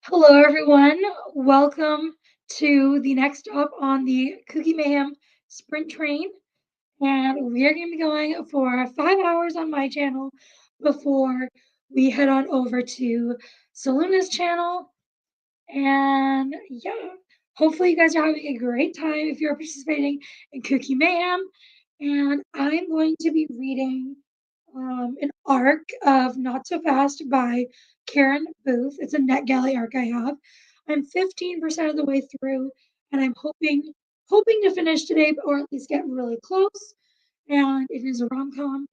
Hello, everyone. Welcome to the next stop on the KuKi MAYhem sprint train. And we are going to be going for 5 hours on my channel before we head on over to Soluna's channel. And yeah, hopefully you guys are having a great time if you're participating in KuKi MAYhem. And I'm going to be reading an arc of Not So Fast by Karen Booth. It's a NetGalley arc I have. I'm 15% of the way through, and I'm hoping to finish today, or at least get really close. And it is a rom-com.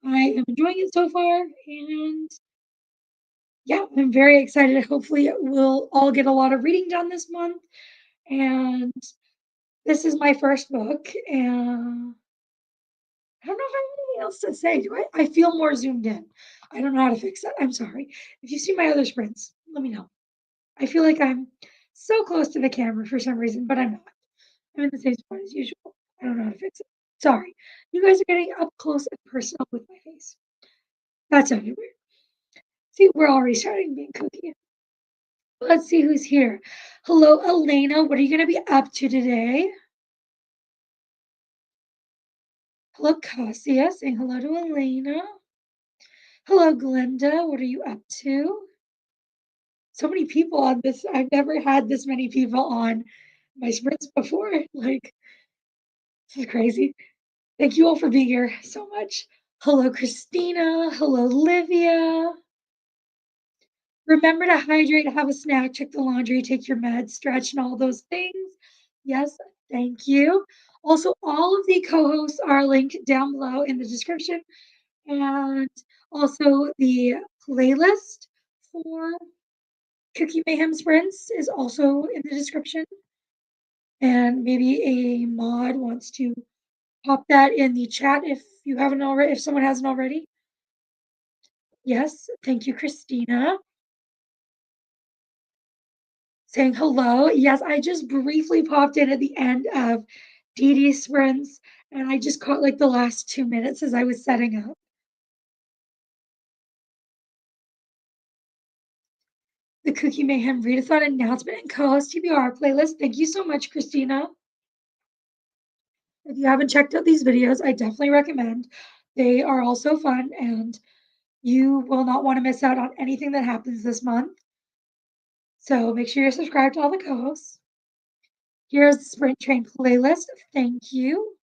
I am enjoying it so far, and yeah, I'm very excited. Hopefully, we'll all get a lot of reading done this month. And this is my first book, and I don't know if I have anything else to say. Do I? I feel more zoomed in. I don't know how to fix that. I'm sorry. If you see my other sprints, let me know. I feel like I'm so close to the camera for some reason, but I'm not. I'm in the same spot as usual. I don't know how to fix it. Sorry. You guys are getting up close and personal with my face. That sounded weird. See, we're already starting being kooky. Let's see who's here. Hello, Elena. What are you going to be up to today? Hello, Cassia. Saying hello to Elena. Hello, Glenda. What are you up to? So many people on this. I've never had this many people on my sprints before. Like, this is crazy. Thank you all for being here so much. Hello, Christina. Hello, Livia. Remember to hydrate, have a snack, check the laundry, take your meds, stretch, and all those things. Yes, thank you. Also, all of the co-hosts are linked down below in the description. And also the playlist for KuKi MAYhem sprints is also in the description. And maybe a mod wants to pop that in the chat if you haven't already, if someone hasn't already. Yes, thank you, Christina. Saying hello. Yes, I just briefly popped in at the end of Dee Dee's sprints, and I just caught like the last 2 minutes as I was setting up. The KuKi MAYhem Readathon announcement and co-host TBR playlist. Thank you so much, Christina. If you haven't checked out these videos, I definitely recommend. They are also fun, and you will not want to miss out on anything that happens this month. So make sure you're subscribed to all the co-hosts. Here's the Sprint Train playlist. Thank you.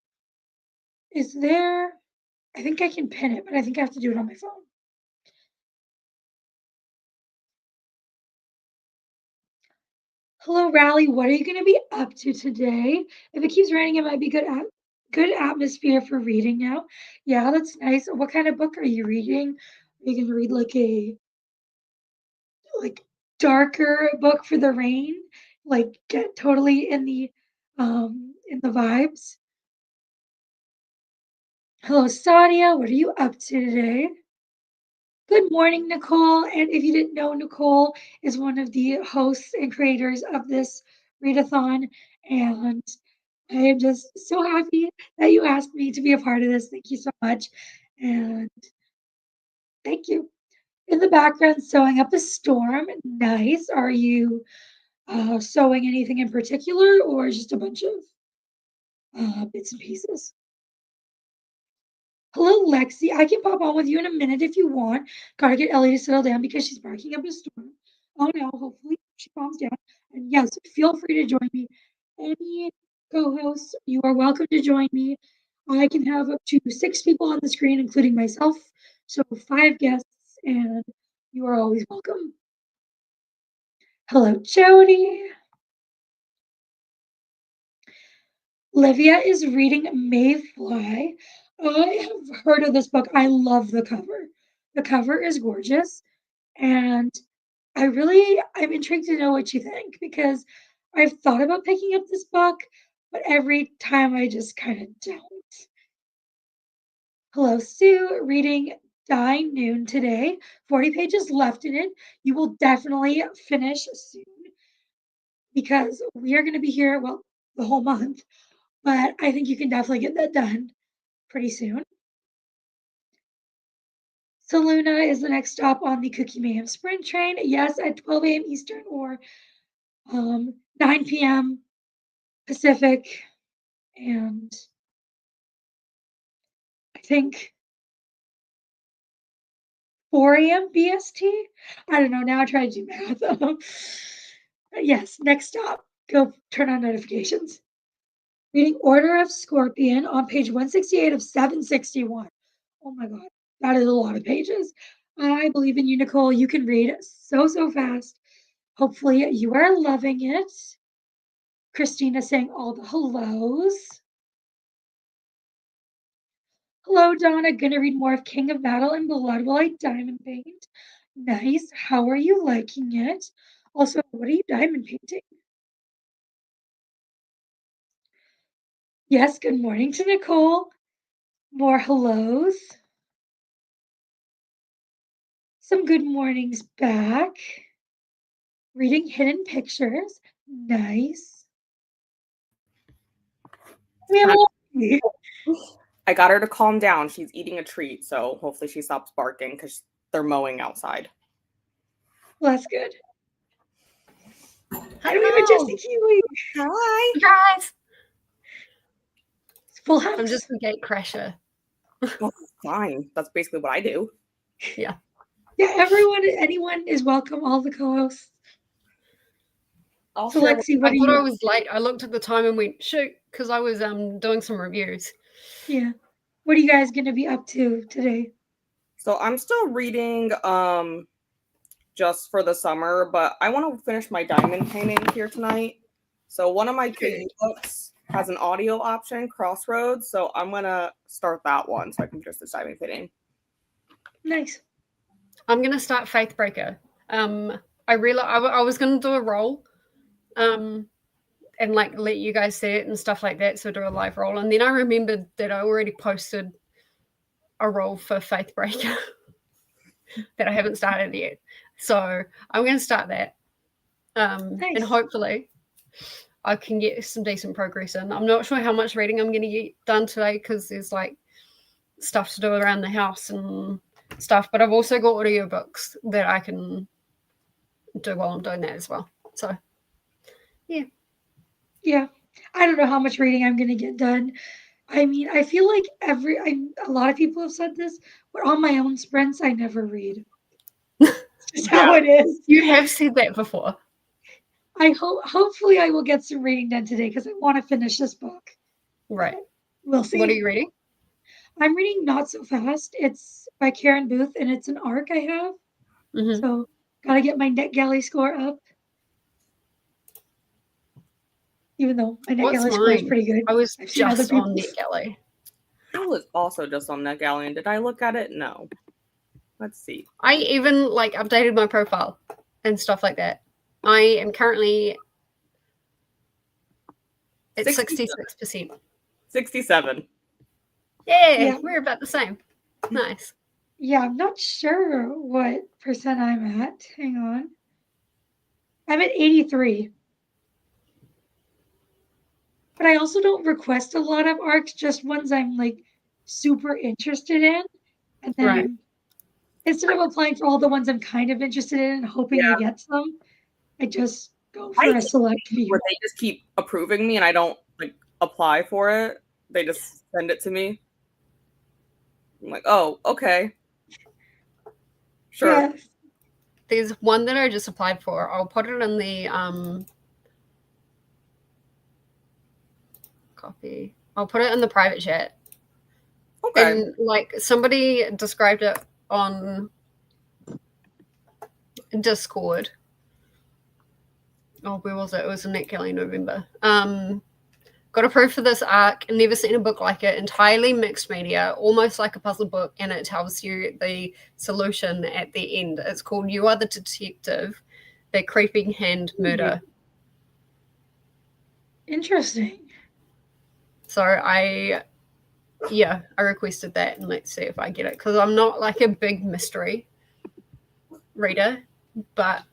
Is there? I think I can pin it, but I think I have to do it on my phone. Hello, Rally. What are you going to be up to today? If it keeps raining, it might be good atmosphere for reading now. Yeah, that's nice. What kind of book are you reading? Are you going to read like a darker book for the rain? Like get totally in the vibes. Hello, Sadia. What are you up to today? Good morning, Nicole. And if you didn't know, Nicole is one of the hosts and creators of this readathon. And I am just so happy that you asked me to be a part of this. Thank you so much. And thank you. In the background, sewing up a storm. Nice. Are you sewing anything in particular or just a bunch of bits and pieces? Hello, Lexi. I can pop on with you in a minute if you want. Gotta get Ellie to settle down because she's barking up a storm. Oh no, hopefully she calms down. And yes, feel free to join me. Any co-hosts, you are welcome to join me. I can have up to 6 people on the screen, including myself. So 5 guests, and you are always welcome. Hello, Jody. Livia is reading Mayfly. I have heard of this book. I love the cover. The cover is gorgeous. And I'm intrigued to know what you think because I've thought about picking up this book, but every time I just kind of don't. Hello, Sue, reading Die Noon today. 40 pages left in it. You will definitely finish soon because we are going to be here, well, the whole month, but I think you can definitely get that done pretty soon. Saluna is the next stop on the KuKi MAYhem Sprint Train. Yes, at 12 a.m. Eastern or 9 p.m. Pacific, and I think 4 a.m. BST. I don't know. Now I try to do math. Yes, next stop. Go turn on notifications. Reading Order of Scorpion on page 168 of 761. Oh my God, that is a lot of pages. I believe in you, Nicole. You can read so fast. Hopefully, you are loving it. Christina saying all the hellos. Hello, Donna. Gonna read more of King of Metal and Blood while I diamond paint. Nice. How are you liking it? Also, what are you diamond painting? Yes, good morning to Nicole. More hellos. Some good mornings back. Reading Hidden Pictures. Nice. We have a I got her to calm down. She's eating a treat, so hopefully she stops barking because they're mowing outside. Well, that's good. And we have a Jessie Kiwi. Hi. Guys. Full house. I'm just a gate crasher. Well, fine. That's basically what I do. Yeah. Yeah, anyone is welcome, all the co-hosts. So Lexi, what I thought I was late. I looked at the time and went, shoot, because I was doing some reviews. Yeah. What are you guys gonna be up to today? So I'm still reading just for the summer, but I want to finish my diamond painting here tonight. So one of my KU books has an audio option, Crossroads. So I'm gonna start that one so I can just diamond painting. Nice. I'm gonna start Faithbreaker. I realized I was gonna do a roll, and like let you guys see it and stuff like that. So do a live roll, and then I remembered that I already posted a roll for Faithbreaker that I haven't started yet. So I'm gonna start that, Nice. and hopefully I can get some decent progress in. I'm not sure how much reading I'm gonna get done today because there's like stuff to do around the house and stuff, but I've also got audiobooks that I can do while I'm doing that as well. So yeah, I don't know how much reading I'm gonna get done. I mean, I feel like a lot of people have said this, but on my own sprints I never read. It's just how it is. You have said that before. Hopefully I will get some reading done today because I want to finish this book. Right. We'll see. What are you reading? I'm reading Not So Fast. It's by Karen Booth, and it's an arc I have. Mm-hmm. So, gotta get my NetGalley score up. Even though my NetGalley score is pretty good. I was just on NetGalley. I was also just on NetGalley, and did I look at it? No. Let's see. I even like updated my profile and stuff like that. I am currently at 66%. 67. Yeah, we're about the same. Nice. Yeah, I'm not sure what percent I'm at. Hang on. I'm at 83. But I also don't request a lot of arcs, just ones I'm like super interested in. And then instead of applying for all the ones I'm kind of interested in and hoping I get some, I just go for a select few. Where they just keep approving me and I don't like apply for it. They just send it to me. I'm like, oh, okay. Sure. Yeah. There's one that I just applied for. I'll put it in the copy. I'll put it in the private chat. Okay. And like somebody described it on Discord. Oh, where was it? It was in NetGalley November. Got approved for this arc. Never seen a book like it. Entirely mixed media, almost like a puzzle book, and it tells you the solution at the end. It's called "You Are the Detective: The Creeping Hand Murder." Interesting. So I requested that, and let's see if I get it because I'm not like a big mystery reader, but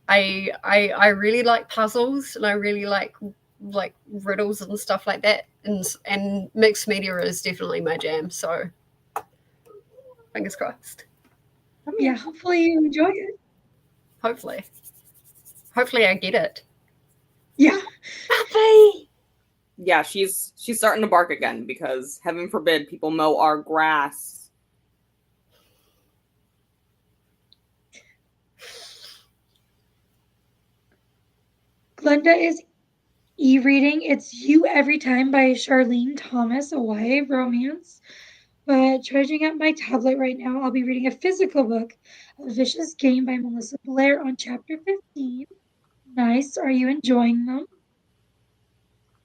I really like puzzles and I really like riddles and stuff like that, and mixed media is definitely my jam. So fingers crossed. Yeah, hopefully you enjoy it. Hopefully I get it. Yeah. Puppy. Yeah, she's starting to bark again because heaven forbid people mow our grass. Glenda is e-reading It's You Every Time by Charlene Thomas, a YA romance. But charging up my tablet right now, I'll be reading a physical book, A Vicious Game by Melissa Blair on chapter 15. Nice. Are you enjoying them?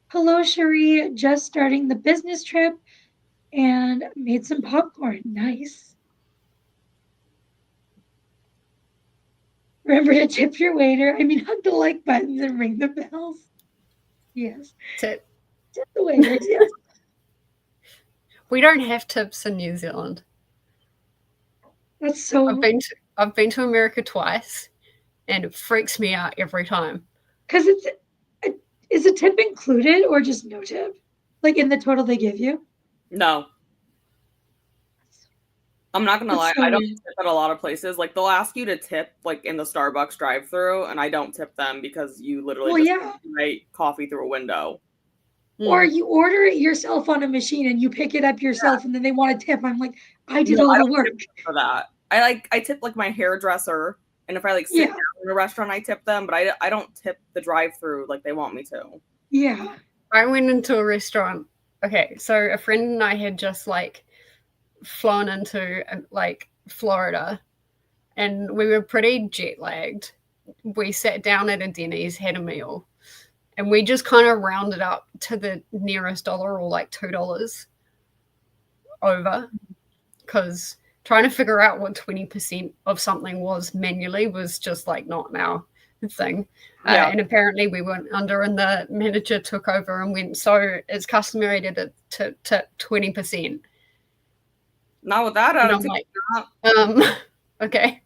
Hello, Cherie. Just starting the business trip and made some popcorn. Nice. Remember to tip your waiter. Hug the like buttons and ring the bells. Yes. Tip the waiters, yes. We don't have tips in New Zealand. That's so. I've been to America twice, and it freaks me out every time. Because is a tip included or just no tip? Like in the total they give you? No. I'm not gonna lie, I don't tip at a lot of places. Like they'll ask you to tip like in the Starbucks drive-through, and I don't tip them because you literally write coffee through a window. Or you order it yourself on a machine and you pick it up yourself, and then they want a tip. I'm like, I did all the work for that. I tip like my hairdresser, and if I like sit down in a restaurant, I tip them, but I don't tip the drive-through like they want me to. Yeah. I went into a restaurant. Okay, so a friend and I had just like flown into like Florida, and we were pretty jet lagged. We sat down at a Denny's, had a meal, and we just kind of rounded up to the nearest dollar or like $2 over, because trying to figure out what 20% of something was manually was just like not our thing. And apparently we weren't under, and the manager took over and went, so it's customary to 20%. Not with that attitude. Okay.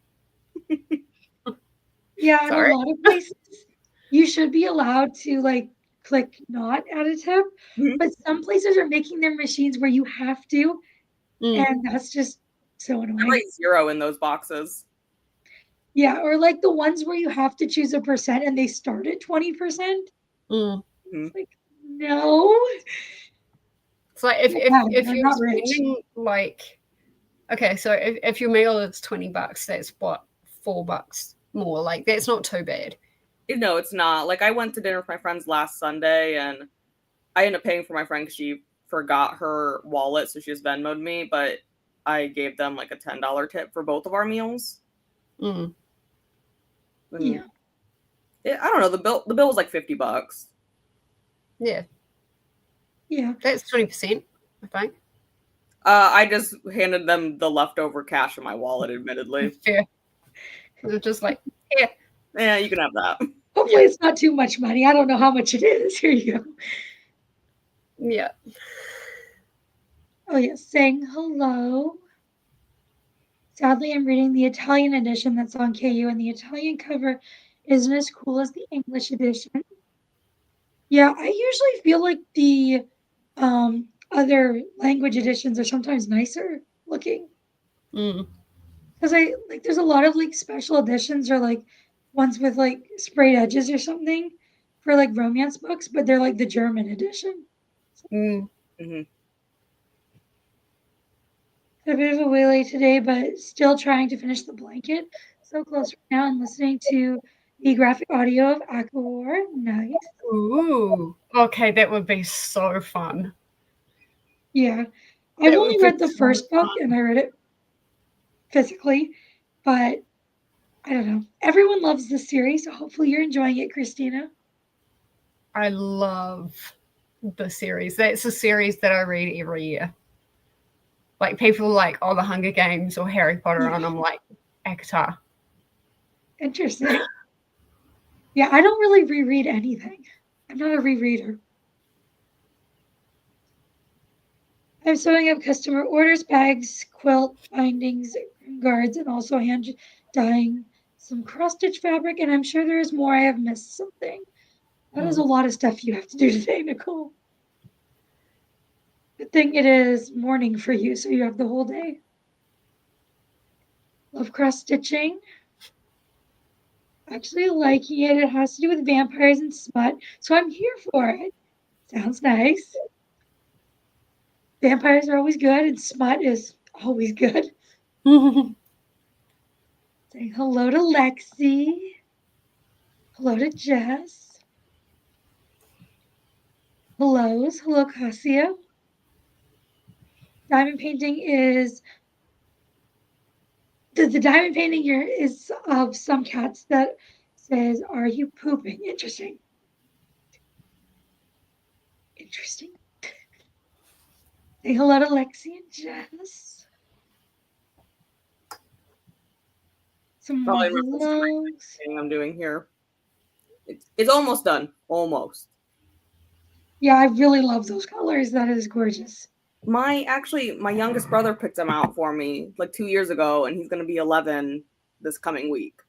Yeah, in a lot of places, you should be allowed to like click not add a tip, but some places are making their machines where you have to, and that's just so annoying. Like 0 in those boxes. Yeah, or like the ones where you have to choose a percent and they start at 20%. It's like, no. It's like if you're spending like, okay, so if your meal is $20, that's what, $4 more. Like that's not too bad. No, it's not. Like I went to dinner with my friends last Sunday, and I ended up paying for my friend because she forgot her wallet, so she just Venmo'd me, but I gave them like a $10 tip for both of our meals. Yeah. I don't know. The bill was like $50. Yeah. Yeah. That's 20%, I think. I just handed them the leftover cash in my wallet, admittedly. Fair. They're just like, yeah, you can have that. Hopefully it's not too much money. I don't know how much it is. Here you go. Yeah. Oh, yes. Saying hello. Sadly, I'm reading the Italian edition that's on KU, and the Italian cover isn't as cool as the English edition. Yeah, I usually feel like the other language editions are sometimes nicer looking. Because there's a lot of like special editions or like ones with like sprayed edges or something for like romance books, but they're like the German edition. A bit of a wheelie today, but still trying to finish the blanket. So close right now, and listening to the graphic audio of Aquawar. Nice. Ooh. Okay, that would be so fun. Yeah. I've only read the first book, and I read it physically, but I don't know. Everyone loves this series, so hopefully you're enjoying it, Christina. I love the series. That's a series that I read every year. Like people like, oh, the Hunger Games or Harry Potter, and I'm like, ACOTAR. Interesting. Yeah, I don't really reread anything. I'm not a rereader. I'm sewing up customer orders, bags, quilt bindings, guards, and also hand dyeing some cross-stitch fabric, and I'm sure there is more. I have missed something. That is a lot of stuff you have to do today, Nicole. Good thing it is morning for you, so you have the whole day. Love cross stitching. Actually liking it. It has to do with vampires and smut, so I'm here for it. Sounds nice. Vampires are always good, and smut is always good. Saying hello to Lexi. Hello to Jess. Hellos. Hello, Cassia. Diamond painting is the diamond painting here is of some cats that says, "Are you pooping?" Interesting. Interesting. Say hello to Lexi and Jess. Some more Probably refers to my hellos. thing I'm doing here. It's almost done. Almost. Yeah, I really love those colors. That is gorgeous. My youngest brother picked them out for me like 2 years ago, and he's gonna be 11 this coming week.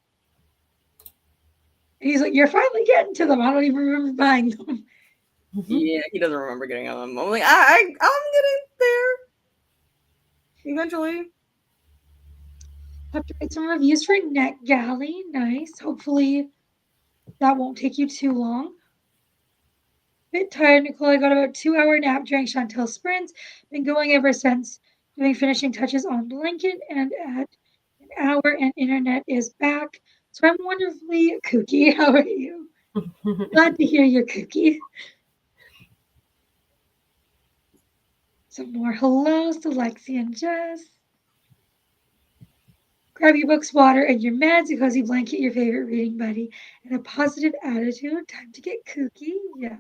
And he's like, "You're finally getting to them. I don't even remember buying them." Yeah, he doesn't remember getting them. I'm like, I'm getting there eventually. Have to write some reviews for NetGalley. Nice. Hopefully that won't take you too long. Bit tired, Nicole. I got about a 2-hour nap during Chantel's sprints. Been going ever since, doing finishing touches on blanket, and at an hour and internet is back. So I'm wonderfully KuKi. How are you? Glad to hear you're KuKi. Some more hellos to Lexi and Jess. Grab your books, water, and your meds, a cozy blanket, your favorite reading buddy, and a positive attitude. Time to get KuKi. Yes.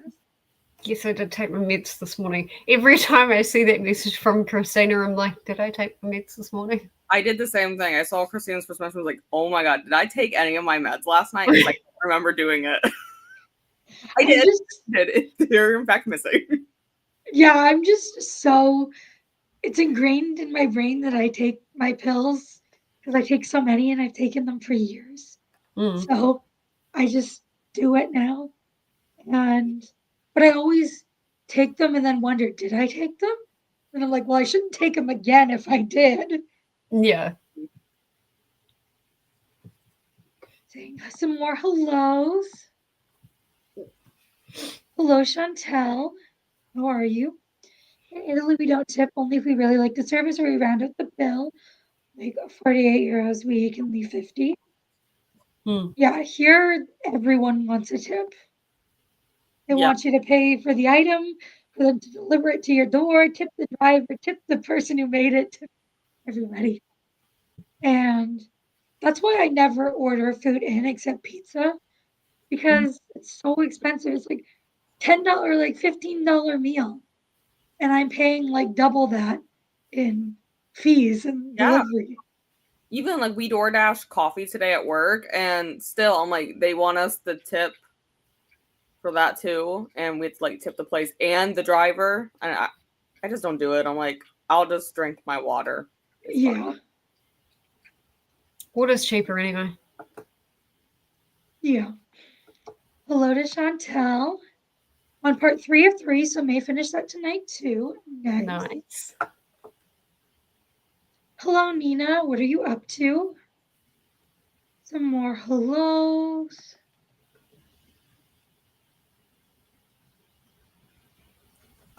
Yes, I did take my meds this morning. Every time I see that message from Christina, I'm like, did I take my meds this morning? I did the same thing. I saw Christina's first message. I was like, oh my god, did I take any of my meds last night? Because I don't remember doing it. I did. They're in fact missing. Yeah, I'm just so, it's ingrained in my brain that I take my pills because I take so many and I've taken them for years. So I just do it now. But I always take them and then wonder, did I take them? And I'm like, well, I shouldn't take them again if I did. Yeah. Saying some more hellos. Hello, Chantel. How are you? In Italy, we don't tip only if we really like the service or we round out the bill. Like 48 euros, we can leave 50. Yeah, here everyone wants a tip. They want you to pay for the item, for them to deliver it to your door, tip the driver, tip the person who made it, tip everybody. And that's why I never order food in except pizza, because it's so expensive. It's like $10, like $15 meal. And I'm paying like double that in fees and delivery. Even like we DoorDash coffee today at work, and still I'm like, they want us to tip for that too, and we have to like tip the place and the driver, and I just don't do it. I'm like, I'll just drink my water. It's fine. Water's cheaper anyway. Yeah. Hello to Chantel. On part 3 of 3, so may finish that tonight too. Nice. Hello, Nina. What are you up to? Some more hellos.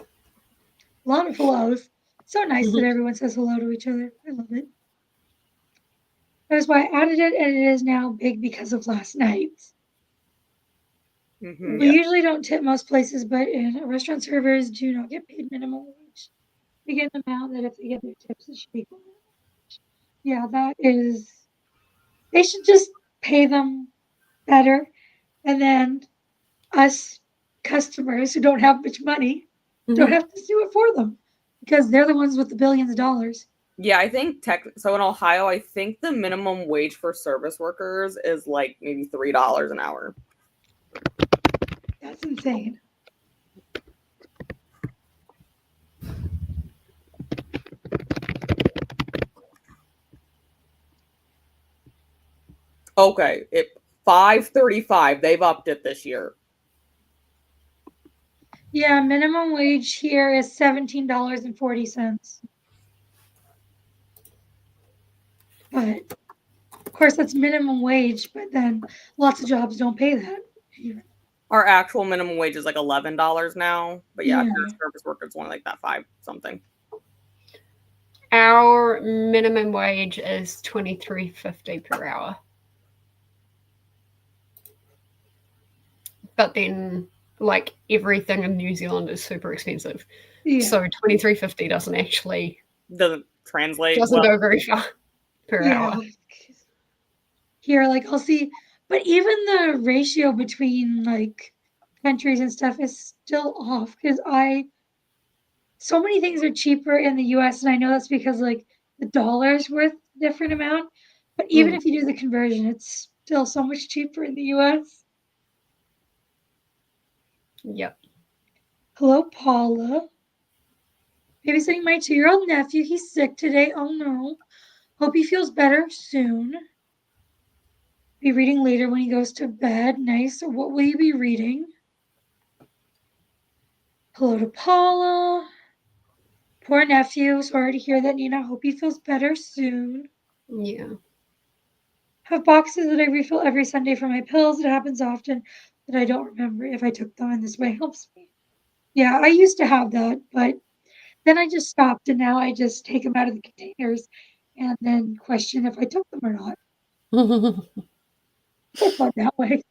A lot of hellos. So nice that everyone says hello to each other. I love it. That is why I added it, and it is now big because of last night. We usually don't tip most places, but in restaurant servers do not get paid minimum wage. They get an amount that if they get their tips, it should be equal. Yeah, that is. They should just pay them better, and then us customers who don't have much money don't have to do it for them because they're the ones with the billions of dollars. Yeah, I think so in Ohio, I think the minimum wage for service workers is like maybe $3 an hour. That's insane. Okay, $5.35. They've upped it this year. Yeah, minimum wage here is $17.40. But course, that's minimum wage, but then lots of jobs don't pay that. Our actual minimum wage is like $11 now, but yeah, if Yeah. you're a service worker, it's only like that 5 something. Our minimum wage is $23.50 per hour. But then, like, everything in New Zealand is super expensive. Yeah. So $23.50 doesn't Translate. doesn't go very far per hour. Here, like, I'll see, but even the ratio between like countries and stuff is still off because so many things are cheaper in the US, and I know that's because like the dollar is worth a different amount. But even if you do the conversion, it's still so much cheaper in the US. Yep. Hello, Paula. Babysitting my 2-year-old nephew. He's sick today. Oh no. Hope he feels better soon. Be reading later when he goes to bed. Nice. What will you be reading? Hello to Paula. Poor nephew. Sorry to hear that, Nina. Hope he feels better soon. Yeah. Have boxes that I refill every Sunday for my pills. It happens often that I don't remember if I took them, and this way helps me. Yeah, I used to have that, but then I just stopped, and now I just take them out of the containers and then question if I took them or not. It's fun that way.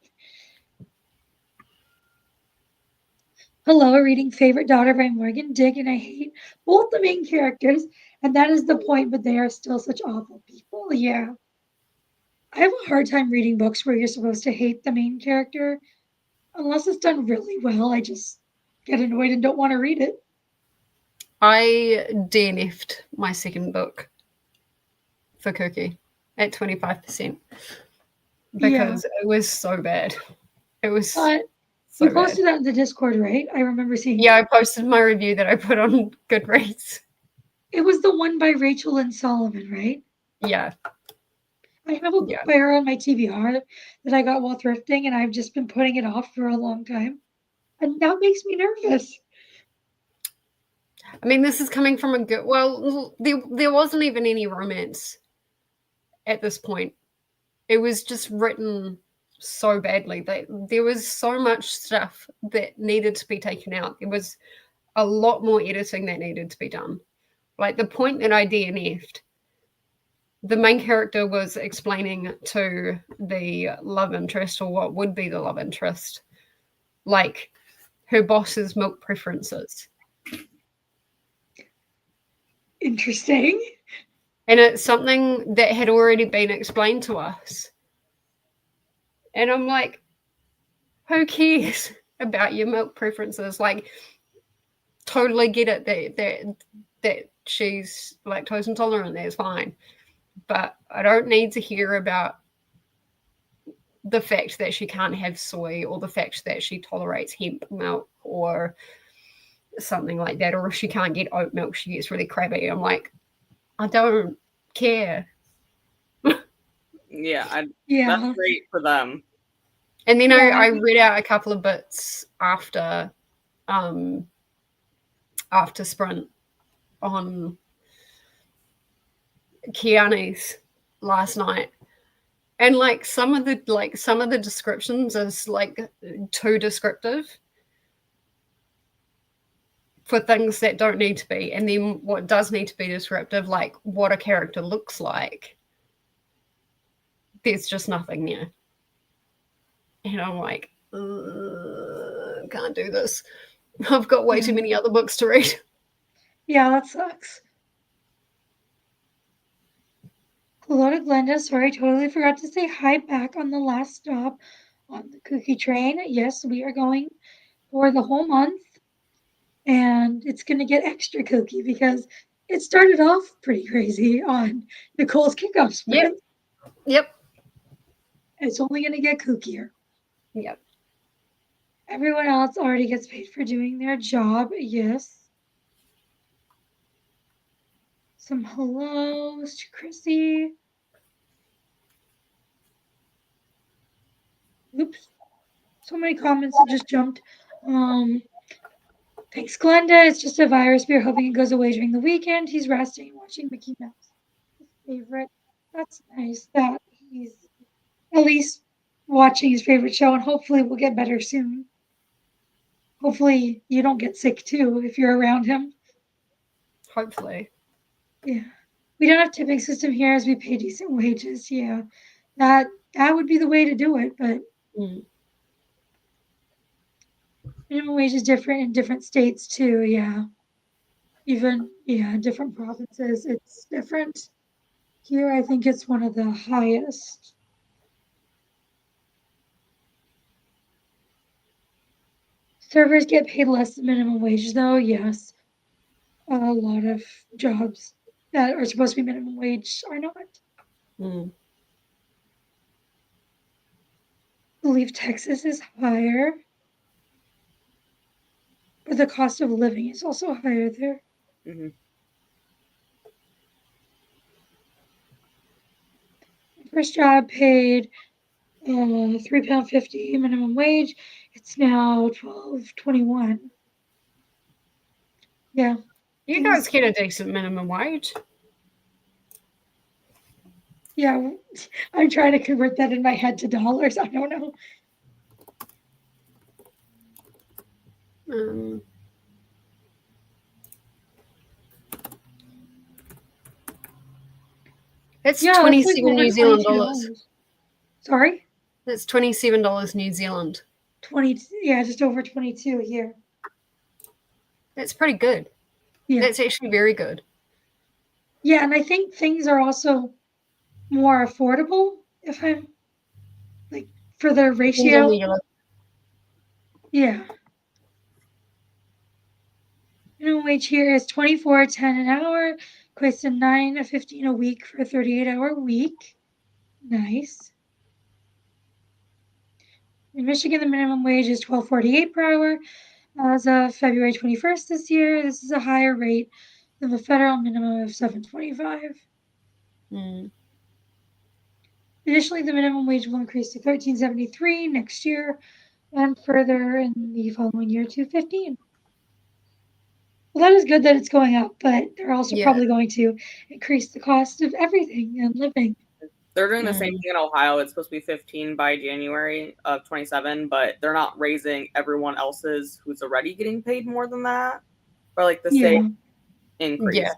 Hello, reading Favorite Daughter by Morgan Dick, and I hate both the main characters, and that is the point, but they are still such awful people. Yeah. I have a hard time reading books where you're supposed to hate the main character. Unless it's done really well, I just get annoyed and don't want to read it. I DNF'd my second book for KuKi at 25% because it was so bad. It was so you posted that in the Discord, right? I remember seeing it. I posted my review that I put on Goodreads. It was the one by Rachel Lynn Solomon, right? Yeah. I have a book by her on my TBR that I got while thrifting, and I've just been putting it off for a long time. And that makes me nervous. I mean, this is coming from a good... Well, there wasn't even any romance at this point. It was just written so badly. There was so much stuff that needed to be taken out. There was a lot more editing that needed to be done. Like, the point that I DNF'd, the main character was explaining to the love interest, or what would be the love interest, like her boss's milk preferences. Interesting. And it's something that had already been explained to us. And I'm like, who cares about your milk preferences? Like, totally get it that she's lactose intolerant. That's fine. But I don't need to hear about the fact that she can't have soy, or the fact that she tolerates hemp milk or something like that. Or if she can't get oat milk, she gets really crabby. I'm like, I don't care. Yeah, that's great for them. And then I read out a couple of bits after Sprint on Keanu's last night, and like some of the descriptions is like too descriptive for things that don't need to be, and then what does need to be descriptive, like what a character looks like, there's just nothing there. And I'm like, can't do this. I've got way too many other books to read. Yeah, that sucks. Hello to Glenda. Sorry, totally forgot to say hi back on the last stop on the KuKi train. Yes, we are going for the whole month, and it's going to get extra kooky because it started off pretty crazy on Nicole's kickoff sprint. Yep. It's only going to get kookier. Yep. Everyone else already gets paid for doing their job. Yes. Some hellos to Chrissy. Oops. So many comments that just jumped. Thanks, Glenda. It's just a virus. We're hoping it goes away during the weekend. He's resting and watching Mickey Mouse. His favorite. That's nice that he's at least watching his favorite show, and hopefully we'll get better soon. Hopefully you don't get sick too if you're around him. Hopefully. Yeah. We don't have tipping system here as we pay decent wages. Yeah. That would be the way to do it, but minimum wage is different in different states too, yeah. Even different provinces, it's different. Here I think it's one of the highest. Servers get paid less than minimum wage though, yes. A lot of jobs that are supposed to be minimum wage are not. I believe Texas is higher, but the cost of living is also higher there. First job paid £3.50 minimum wage. It's now $12.21. Yeah. You guys get a decent minimum wage. Yeah, I'm trying to convert that in my head to dollars. I don't know. That's Yeah, 27 like New Zealand dollars. Sorry? That's $27 New Zealand. 20, yeah, just over 22 here. That's pretty good. Yeah. That's actually very good. Yeah, and I think things are also more affordable if I'm like for the ratio. Yeah. Minimum wage here is $24.10 an hour, equates to $9.15 a week for a 38-hour week. Nice. In Michigan, the minimum wage is $12.48 per hour. As of February 21st this year, this is a higher rate than the federal minimum of $7.25. Additionally, the minimum wage will increase to $13.73 next year, and further in the following year to $15. Well, that is good that it's going up, but they're also probably going to increase the cost of everything and living. They're doing the same thing in Ohio. It's supposed to be 15 by January of 27, but they're not raising everyone else's who's already getting paid more than that, or like the same increase.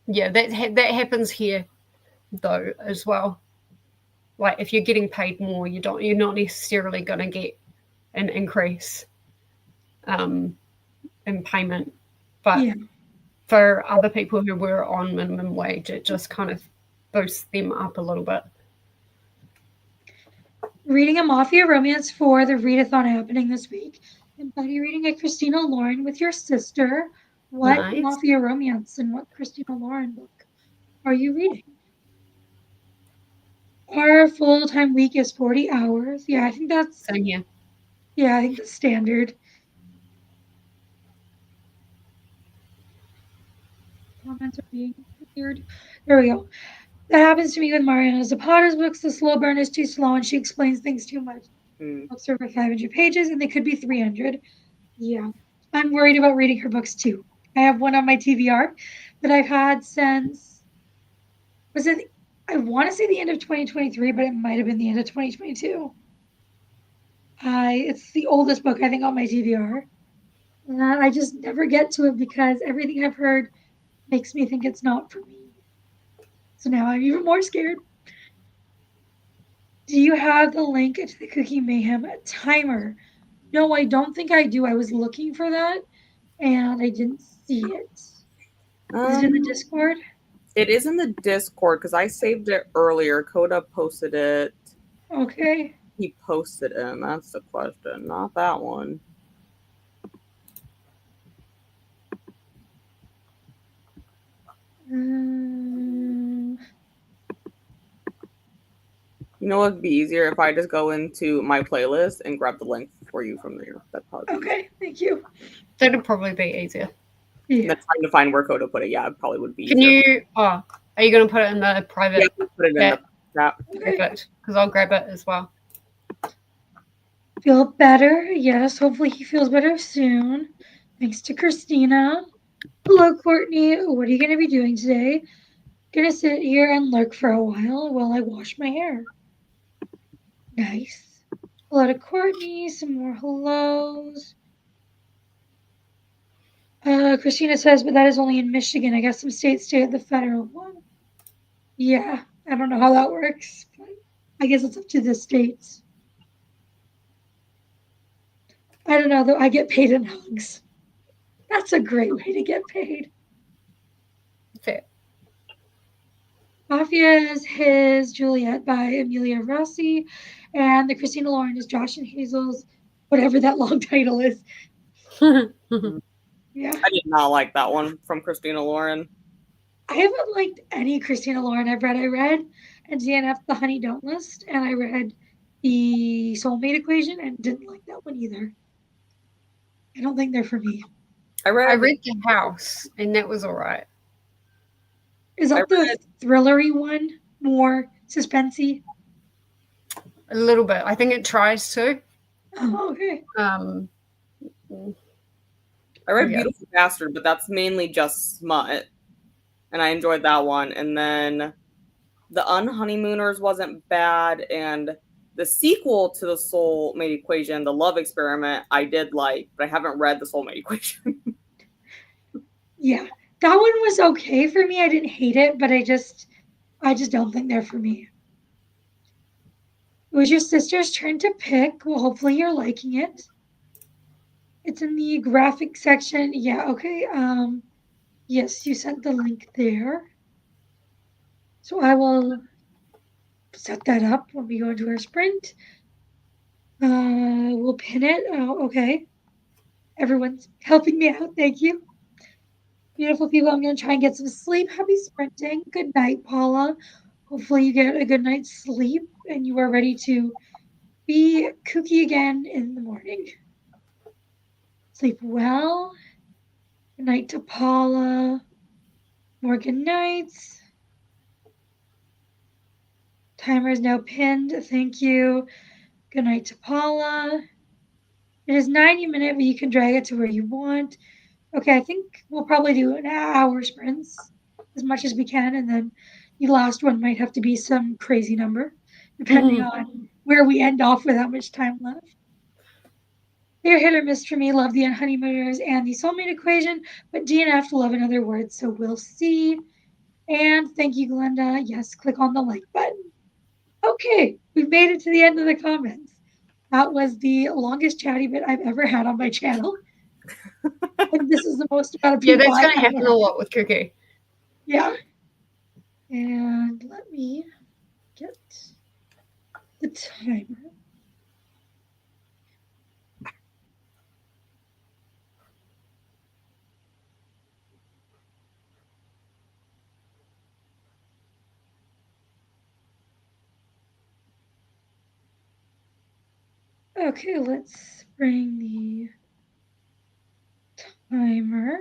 Yeah, that happens here though as well. Like if you're getting paid more, you're not necessarily going to get an increase in payment, but for other people who were on minimum wage, it just kind of boosts them up a little bit. Reading a Mafia romance for the Readathon happening this week, and buddy reading a Christina Lauren with your sister. What Mafia romance and what Christina Lauren book are you reading? Our full-time week is 40 hours. Yeah, I think that's... Same here. Yeah, I think that's standard. Comments are being weird. There we go. That happens to me with Mariana Zapata's books. The slow burn is too slow and she explains things too much. Books are over 500 pages and they could be 300. Yeah. I'm worried about reading her books too. I have one on my TBR that I've had since... I want to say the end of 2023, but it might have been the end of 2022. It's the oldest book, I think, on my TBR. And I just never get to it because everything I've heard makes me think it's not for me. So now I'm even more scared. Do you have the link to the KuKi MAYhem timer? No, I don't think I do. I was looking for that, and I didn't see it. Is it in the Discord? It is in the Discord because I saved it earlier. Coda posted it. Okay. He posted it, and that's the question, not that one. You know what would be easier if I just go into my playlist and grab the link for you from there. That's probably okay. Thank you. That'd probably be easier. Yeah. That's trying to find where Coda put it. Yeah, it probably would be. Can you? Oh, are you going to put it in the private? Yeah, put it in the chat. Perfect. Because I'll grab it as well. Feel better? Yes. Hopefully he feels better soon. Thanks to Christina. Hello, Courtney. What are you going to be doing today? Gonna sit here and lurk for a while I wash my hair. Nice. Hello to Courtney, some more hellos. Christina says, but that is only in Michigan. I guess some states stay at the federal one. Yeah, I don't know how that works, but I guess it's up to the states. I don't know, though. I get paid in hugs. That's a great way to get paid. Fair. Mafia is his Juliet by Amelia Rossi, and the Christina Lauren is Josh and Hazel's, whatever that long title is. Yeah. I did not like that one from Christina Lauren. I haven't liked any Christina Lauren I've read. I read DNF The Honey Don't List, and I read The Soulmate Equation and didn't like that one either. I don't think they're for me. I read The House, and that was all right. Is that the thrillery one? More suspensey? A little bit. I think it tries to. Oh, okay. I read Beautiful Bastard, but that's mainly just smut, and I enjoyed that one. And then The Unhoneymooners wasn't bad, and the sequel to The Soulmate Equation, The Love Experiment, I did like, but I haven't read The Soulmate Equation. Yeah, that one was okay for me. I didn't hate it, but I just don't think they're for me. It was your sister's turn to pick. Well, hopefully you're liking it. It's in the graphic section. Yeah, okay. Yes, you sent the link there. So I will set that up when we go into our sprint. We'll pin it. Oh, okay. Everyone's helping me out. Thank you. Beautiful people. I'm going to try and get some sleep. Happy sprinting. Good night, Paula. Hopefully you get a good night's sleep and you are ready to be KuKi again in the morning. Sleep well. Good night to Paula. More good nights. Timer is now pinned. Thank you. Good night to Paula. It is 90 minutes, but you can drag it to where you want. Okay, I think we'll probably do an hour sprints as much as we can, and then the last one might have to be some crazy number, depending on where we end off with how much time left. They're hit or miss for me. Love the Honeymooners and the Soulmate Equation, but DNF love in other words, so we'll see. And thank you, Glenda. Yes, click on the like button. Okay, we've made it to the end of the comments. That was the longest chatty bit I've ever had on my channel. And this is the most amount of people. Yeah, that's going to happen a lot with KuKi. Yeah. And let me get the timer. Okay, let's bring the timer.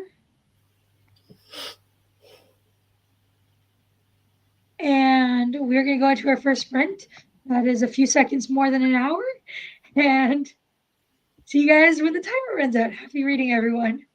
And we're going to go into our first sprint. That is a few seconds more than an hour. And see you guys when the timer runs out. Happy reading, everyone.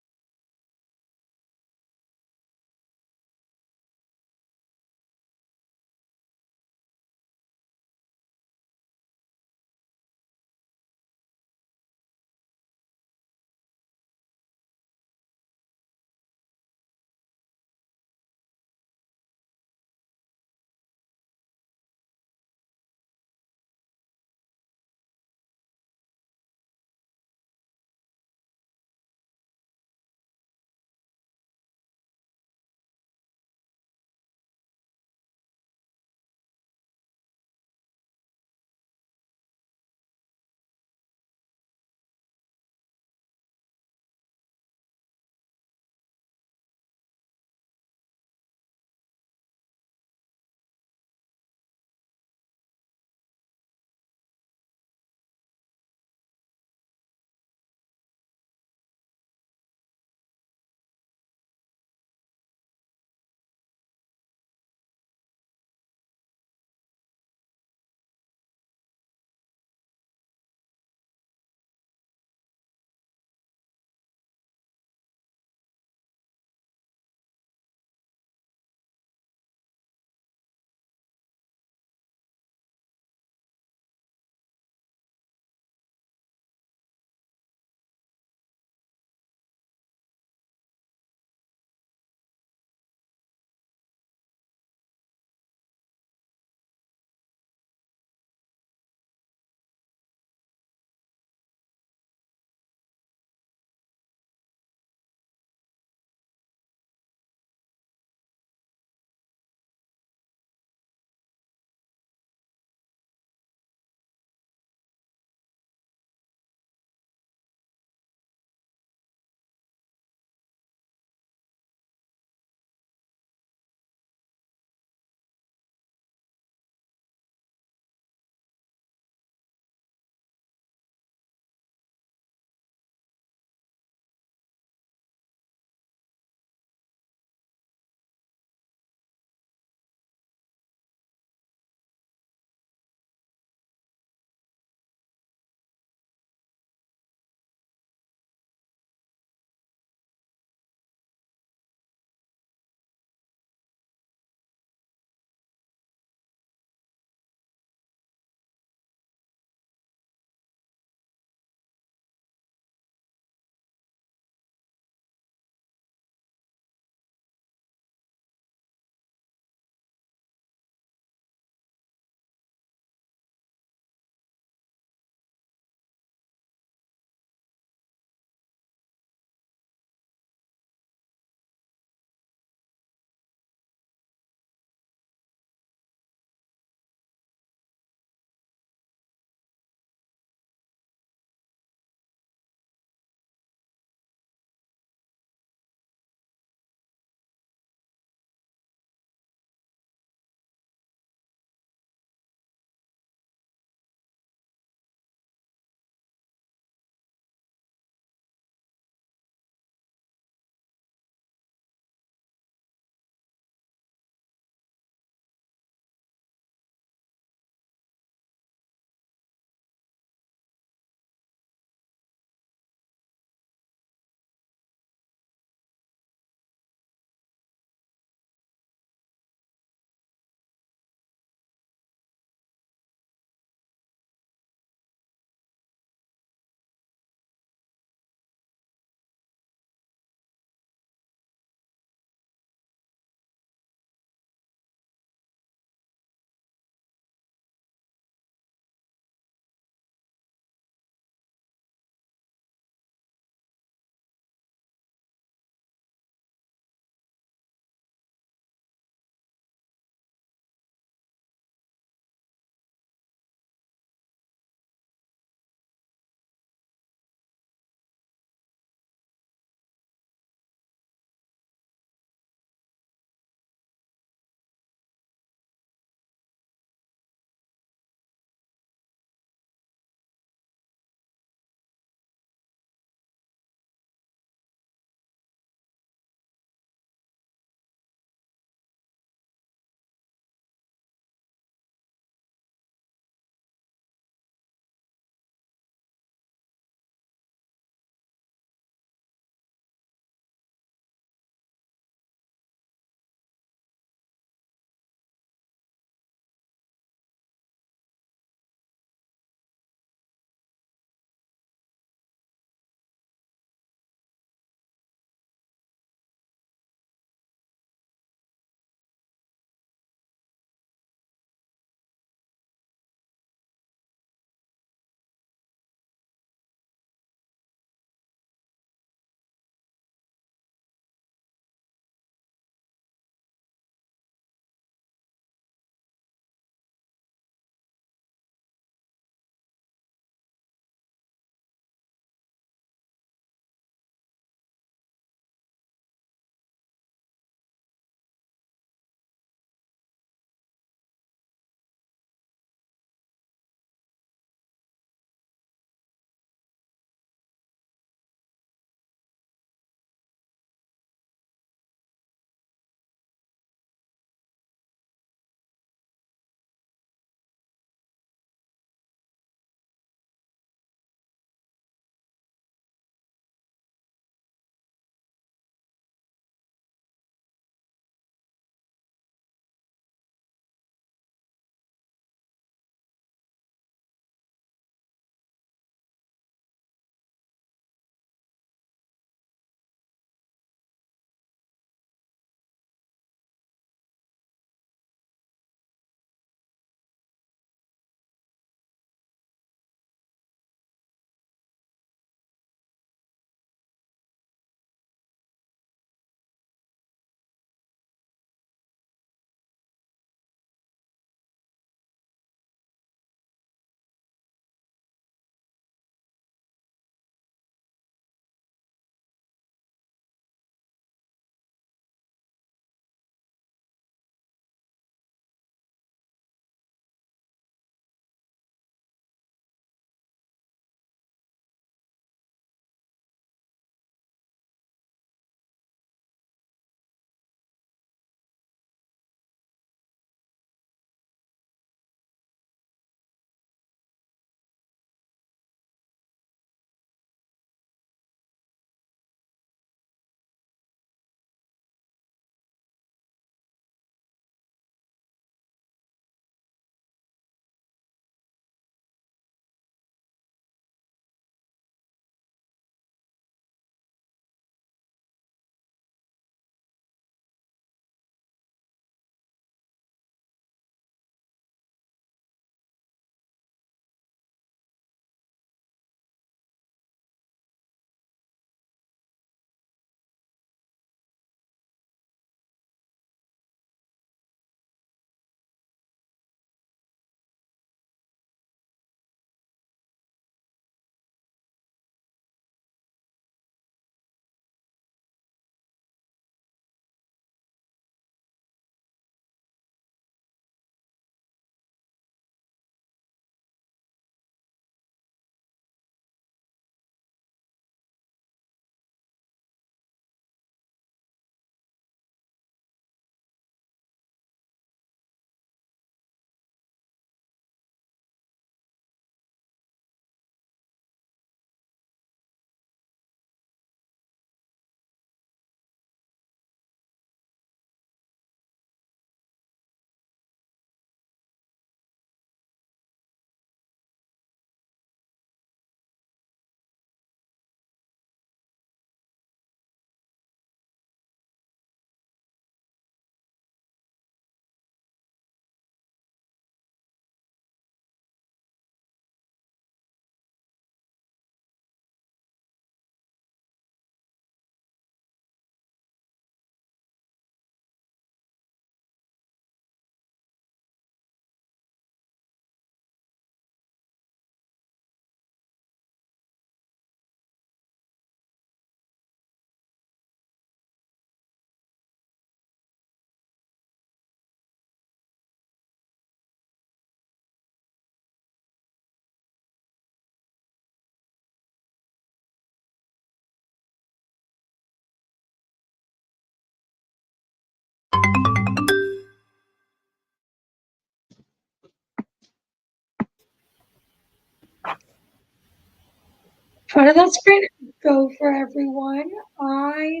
How did that sprint go for everyone? I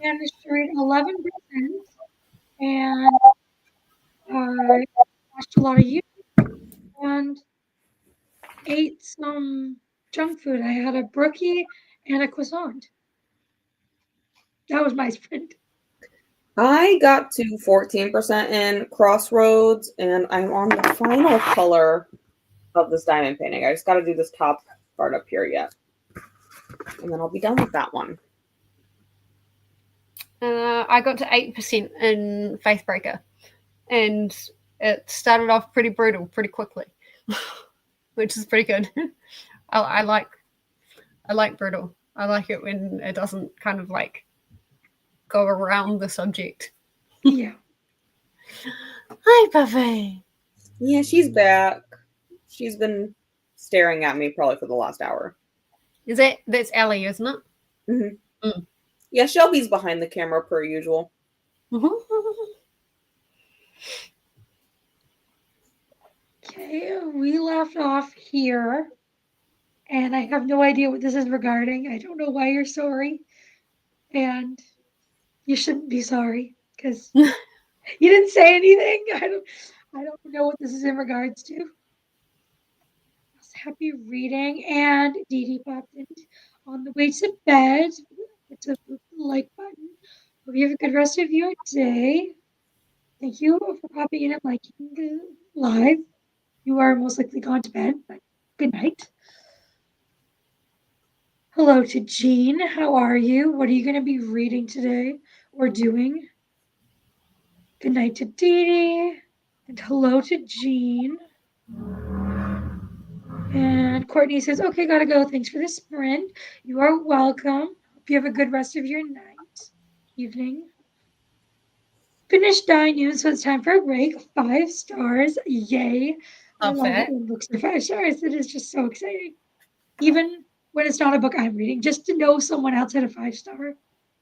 managed to read 11%, and I watched a lot of YouTube and ate some junk food. I had a brookie and a croissant. That was my sprint. I got to 14% in Crossroads, and I'm on the final color of this diamond painting. I just got to do this top part up here yet, and then I'll be done with that one. I got to 8% in Faithbreaker, and it started off pretty brutal pretty quickly, which is pretty good. I like brutal. I like it when it doesn't kind of like go around the subject. Yeah. Hi, Buffy. Yeah, she's back. She's been staring at me probably for the last hour. That's Ellie, isn't it? Mm-hmm. Yeah, Shelby's behind the camera per usual. Okay, we left off here, and I have no idea what this is regarding. I don't know why you're sorry, and you shouldn't be sorry because you didn't say anything. I don't know what this is in regards to. Happy reading, and Dee Dee popped in on the way to bed. It's a like button. Hope you have a good rest of your day. Thank you for popping in and liking the live. You are most likely gone to bed, but good night. Hello to Jean. How are you? What are you going to be reading today or doing? Good night to Dee Dee. And hello to Jean. And Courtney says, okay, gotta go. Thanks for the sprint. You are welcome. Hope you have a good rest of your night, evening. Finished dye noon, so it's time for a break. 5 stars. Yay. I love it when books are 5 stars. It is just so exciting. Even when it's not a book I'm reading, just to know someone else had a 5-star.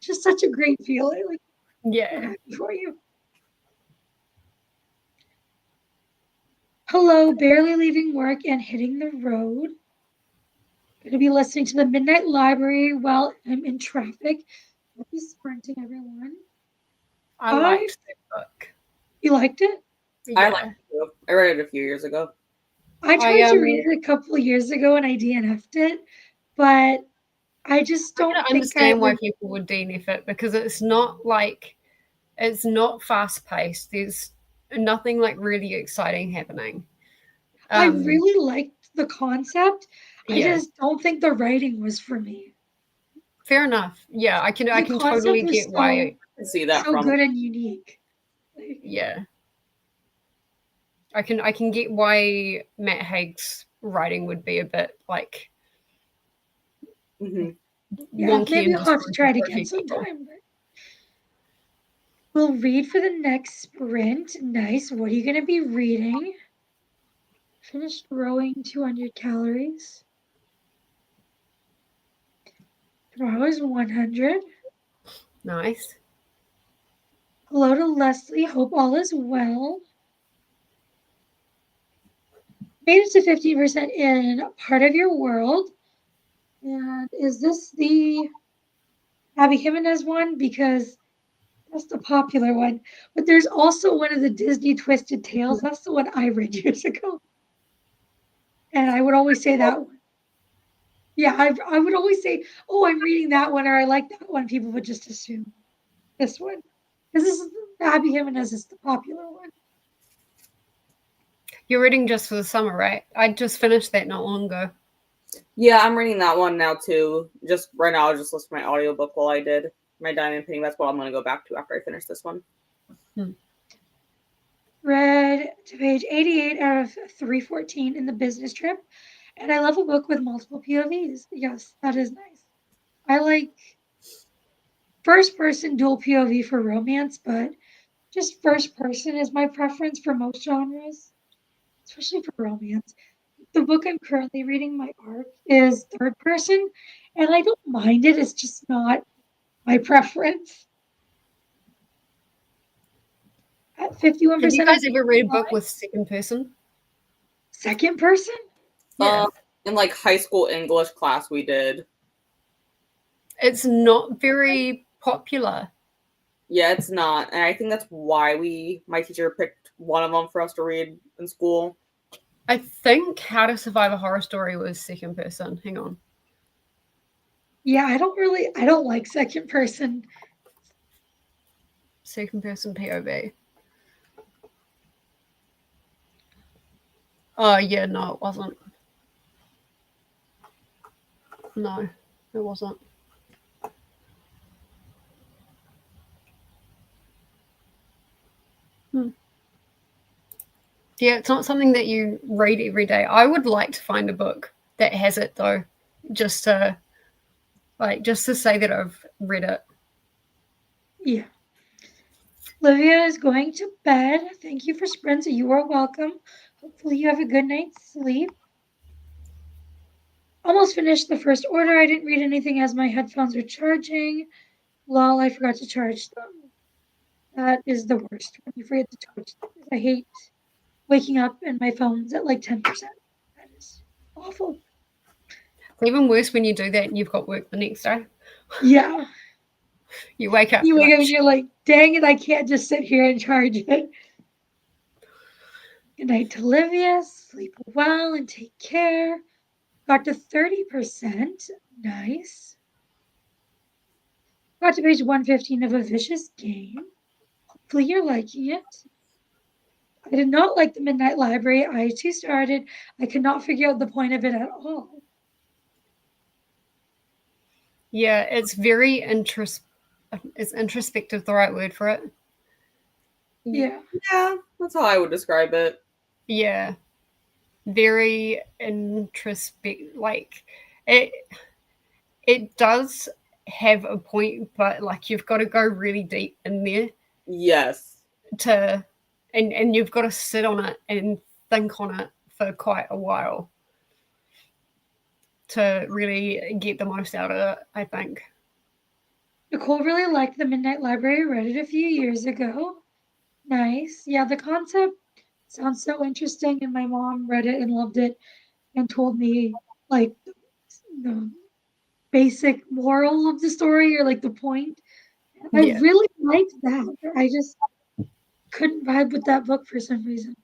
Just such a great feeling. Like, yeah. I'm happy for you. Hello, barely leaving work and hitting the road. Going to be listening to the Midnight Library while I'm in traffic. Happy sprinting, everyone. I liked that book. You liked it? Yeah. I liked it too. I read it a few years ago. I tried to read it a couple of years ago and I DNF'd it, but I just don't understand why people would DNF it, because it's not fast paced. There's nothing like really exciting happening. I really liked the concept. I just don't think the writing was for me. Fair enough. Yeah, I can totally get why. I see that so good and unique. Yeah. I can get why Matt Haig's writing would be a bit like yeah, maybe I'll have to try it again sometime. But we'll read for the next sprint. Nice. What are you going to be reading? Finished rowing 200 calories. Tomorrow is 100. Nice. Hello to Leslie. Hope all is well. Made it to 50% in Part of Your World. And is this the Abby Jimenez one? Because that's the popular one. But there's also one of the Disney Twisted Tales. That's the one I read years ago. And I would always say that one. Yeah, I would always say, oh, I'm reading that one, or I like that one. People would just assume this one. Because this is Abby Jimenez is the popular one. You're reading Just for the Summer, right? I just finished that not long ago. Yeah, I'm reading that one now too. Just right now, I was just listening to my audiobook while I did my diamond painting. That's what I'm going to go back to after I finish this one. Read to page 88 out of 314 in the business trip. And I love a book with multiple POVs. Yes, that is nice. I like first person dual POV for romance, but just first person is my preference for most genres, especially for romance. The book I'm currently reading, my arc, is third person, and I don't mind it. It's just not my preference. At 51%. Have you guys ever read a book with second person? Second person? Yeah. In like high school English class we did. It's not very popular. Yeah, it's not. And I think that's why my teacher picked one of them for us to read in school. I think How to Survive a Horror Story was second person. Hang on. Yeah, I don't like second person. Second person POV. Oh, yeah, no, it wasn't. No, it wasn't. Yeah, it's not something that you read every day. I would like to find a book that has it though, just to say that I've read it. Yeah. Olivia is going to bed. Thank you for sprints. You are welcome. Hopefully you have a good night's sleep. Almost finished the first order. I didn't read anything as my headphones are charging. Lol, I forgot to charge them. That is the worst when you forget to charge them. I hate waking up and my phone's at like 10%. That is awful. It's even worse when you do that and you've got work the next day. Yeah. You wake up. You wake up and you're like, dang it, I can't just sit here and charge it. Good night to Olivia. Sleep well and take care. Got to 30%. Nice. Got to page 115 of A Vicious Game. Hopefully you're liking it. I did not like the Midnight Library. I too started. I could not figure out the point of it at all. Yeah, it's very is introspective the right word for it? Yeah. Yeah, that's how I would describe it. Yeah. Very introspective. Like it does have a point, but like you've got to go really deep in there. Yes. And you've got to sit on it and think on it for quite a while to really get the most out of it, I think. Nicole really liked the Midnight Library. Read it a few years ago. Nice. Yeah, the concept sounds so interesting, and my mom read it and loved it and told me like the basic moral of the story or like the point. I really liked that. I just couldn't vibe with that book for some reason.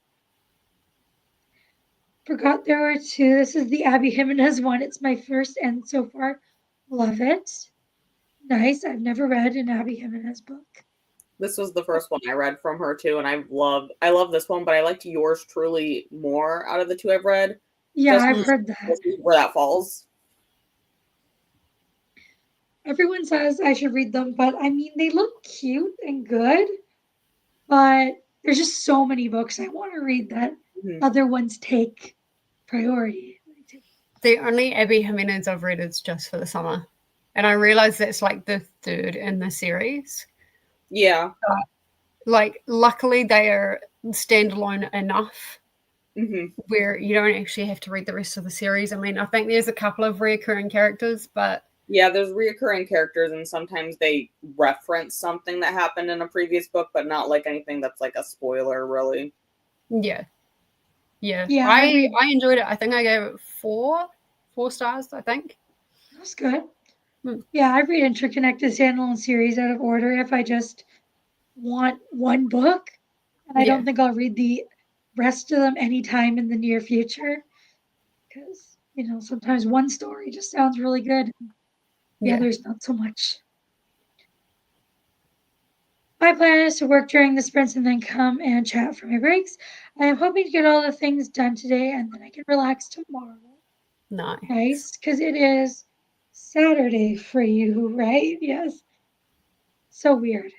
Forgot there were two. This is the Abby Jimenez one. It's my first and so far love it. Nice. I've never read an Abby Jimenez book. This was the first one I read from her too, and I love this one, but I liked Yours Truly more out of the two I've read. Yeah, I've heard that. Where that falls. Everyone says I should read them, but I mean, they look cute and good, but there's just so many books I want to read that other ones take priority. The only Abby Jimenez I've read is Just for the Summer. And I realize that's like the third in the series. Yeah. But, like, luckily they are standalone enough where you don't actually have to read the rest of the series. I mean, I think there's a couple of reoccurring characters, but... Yeah, there's reoccurring characters, and sometimes they reference something that happened in a previous book, but not like anything that's like a spoiler, really. Yeah. I enjoyed it. I think I gave it 4 stars, I think. That's good. Yeah, I read interconnected standalone series out of order if I just want one book. And I don't think I'll read the rest of them anytime in the near future. Because, sometimes one story just sounds really good. The others not so much. My plan is to work during the sprints and then come and chat for my breaks. I am hoping to get all the things done today and then I can relax tomorrow. Nice, because it is Saturday for you, right? Yes. So weird.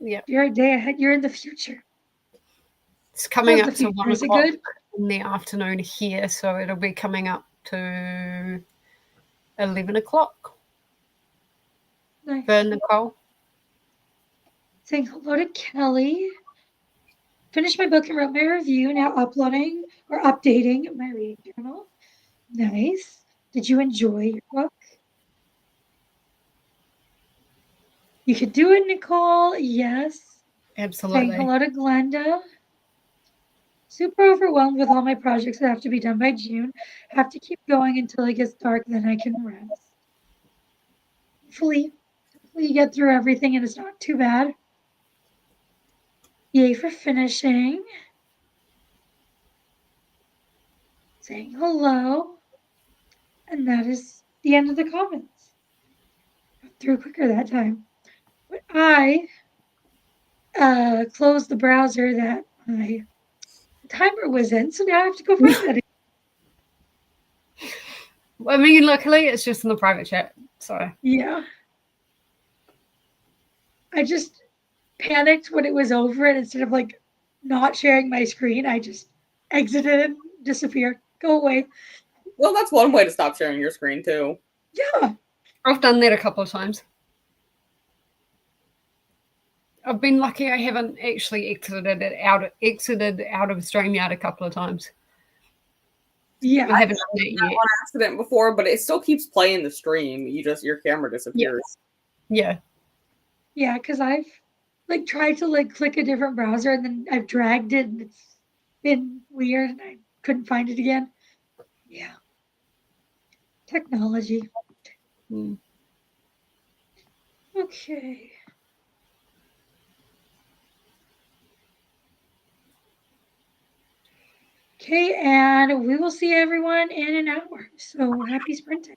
You're a day ahead. You're in the future. It's coming up to 1 o'clock in the afternoon here, so it'll be coming up to 11 o'clock. Nice. For Nicole. Saying hello to Kelly. Finished my book and wrote my review. Now uploading or updating my reading journal. Nice. Did you enjoy your book? You could do it, Nicole. Yes. Absolutely. Saying hello to Glenda. super overwhelmed with all my projects that have to be done by June. Have to keep going until it gets dark, then I can rest. Hopefully you get through everything and it's not too bad. Yay for finishing. Saying hello. And that is the end of the comments. Got through quicker that time. But I closed the browser that my timer was in, so now I have to go find that again. I mean, luckily it's just in the private chat, so. Yeah. I just panicked when it was over, and instead of like not sharing my screen, I just exited and disappeared. Go away. Well, that's one way to stop sharing your screen too. Yeah. I've done that a couple of times. I've been lucky I haven't actually exited out of StreamYard a couple of times. Yeah. I haven't done that yet. On accident before, but it still keeps playing the stream. Your camera disappears. Yeah. Yeah, because I've like tried to like click a different browser and then I've dragged it and it's been weird and I couldn't find it again. Yeah. Technology. Okay. Okay, and we will see everyone in an hour. So happy sprinting.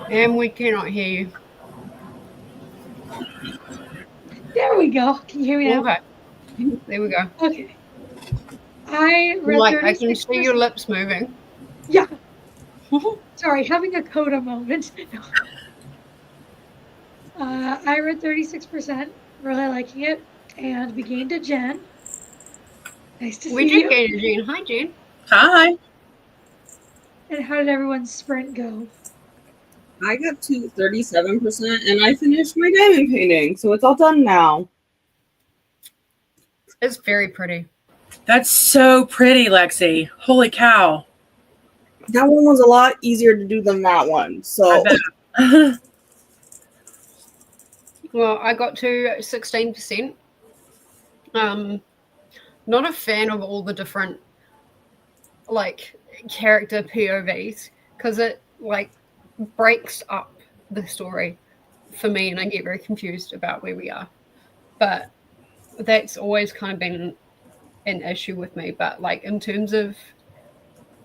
And we cannot hear you. There we go. Can you hear me now? Okay. There we go. Okay. I read Like, I can 36%. see your lips moving. Yeah. Sorry, having a coda moment. I read 36%, really liking it, and we gained a Jen. Nice to We see did you. gain a Jen. Hi, Jen. Hi. And how did everyone's sprint go? I got to 37% and I finished my diamond painting, so it's all done now. It's very pretty. That's so pretty, Lexi. Holy cow. That one was a lot easier to do than that one. So Well, I got to 16%. Not a fan of all the different like character POVs because it like breaks up the story for me and I get very confused about where we are. But that's always kind of been an issue with me. But like in terms of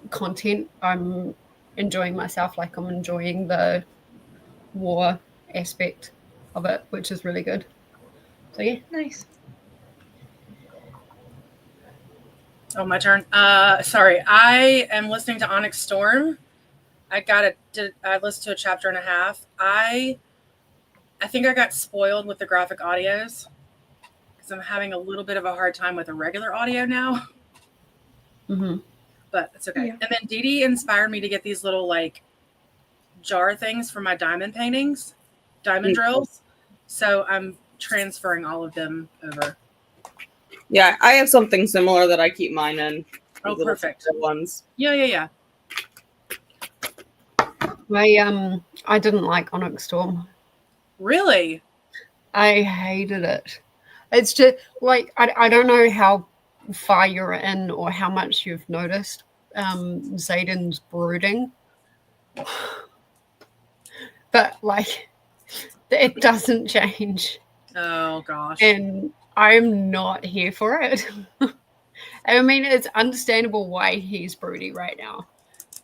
content, I'm enjoying myself. Like I'm enjoying the war aspect of it, which is really good. So yeah. Nice. Oh, my turn. Sorry. I am listening to Onyx Storm. I listened to a chapter and a half. I think I got spoiled with the graphic audios because I'm having a little bit of a hard time with a regular audio now. Mm-hmm. But it's okay. Yeah. And then Dee Dee inspired me to get these little like jar things for my diamond paintings, diamond drills. So I'm transferring all of them over. yeah, I have something similar that I keep mine in. Oh, Little perfect. ones. Yeah. I didn't like Onyx Storm. Really? I hated it. It's just like I don't know how far you're in or how much you've noticed Zayden's brooding. But like it doesn't change. Oh gosh. And I'm not here for it. I mean, it's understandable why he's broody right now.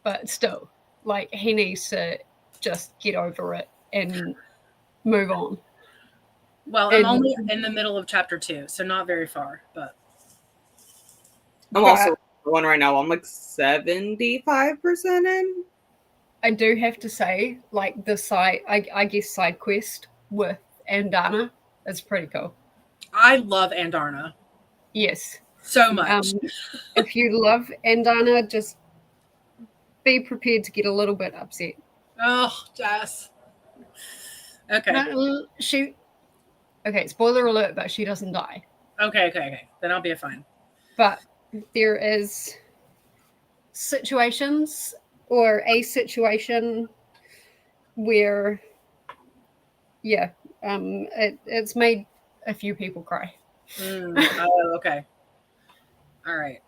But still, like he needs to just get over it and move on. Well, I'm only in the middle of chapter 2, so not very far, but I'm also one right now. I'm like 75% in. I do have to say, like the side, I guess side quest with Andana is pretty cool. I love Andarna. Yes. So much. If you love Andana, just be prepared to get a little bit upset. Oh, Jess. Okay. Okay, spoiler alert, but she doesn't die. Okay. Then I'll be fine. But there is situations or a situation where, yeah, it's made a few people cry. Oh, okay. All right.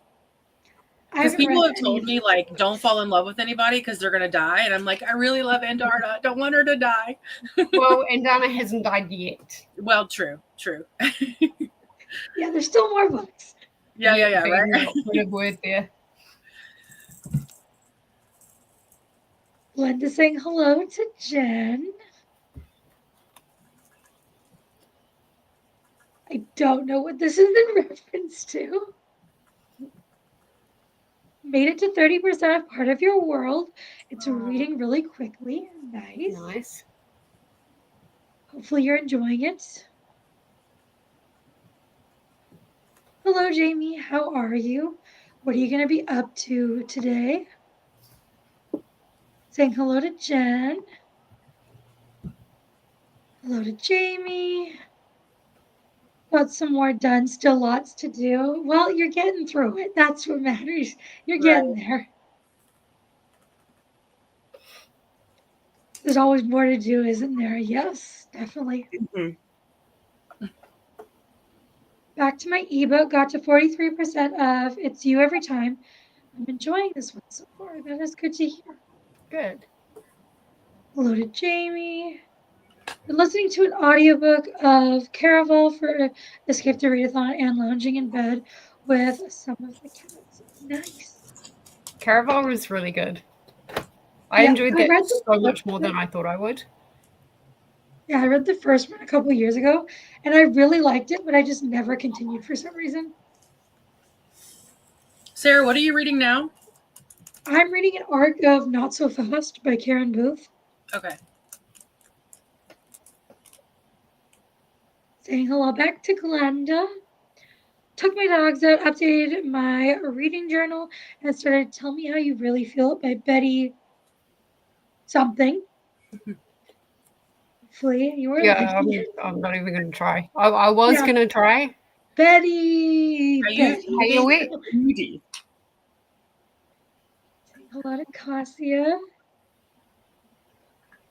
Because people have told me, like, don't fall in love with anybody because they're going to die. And I'm like, I really love Andarna. I don't want her to die. Well, Andana hasn't died yet. Well, true. Yeah, there's still more books. Yeah, right? Good word there. Glenda saying hello to Jen. I don't know what this is in reference to. Made it to 30% of part of your world. It's reading really quickly. Nice. Hopefully you're enjoying it. Hello, Jamie. How are you? What are you going to be up to today? Saying hello to Jen. Hello to Jamie. Got some more done. Still lots to do. Well, you're getting through it. That's what matters. You're getting there. There's always more to do, isn't there? Yes, definitely. Mm-hmm. Back to my ebook. Got to 43% of It's You Every Time. I'm enjoying this one so far. That is good to hear. Good. Hello to Jamie. Been listening to an audiobook of Caraval for Escape to Readathon and lounging in bed with some of the cats. Nice. Caraval was really good. I Yeah, enjoyed I read that the so much first more one. than I thought I would. Yeah, I read the first one a couple years ago, and I really liked it, but I just never continued for some reason. Sarah, what are you reading now? I'm reading an arc of Not So Fast by Karen Booth. Okay. Saying hello back to Glenda. Took my dogs out, updated my reading journal, and started Tell Me How You Really Feel by Betty something. Hopefully you were Yeah, liking it. I'm not even going to try. I was Yeah. going to try. Betty. Are you Betty. Moody? Saying hello to Cassia.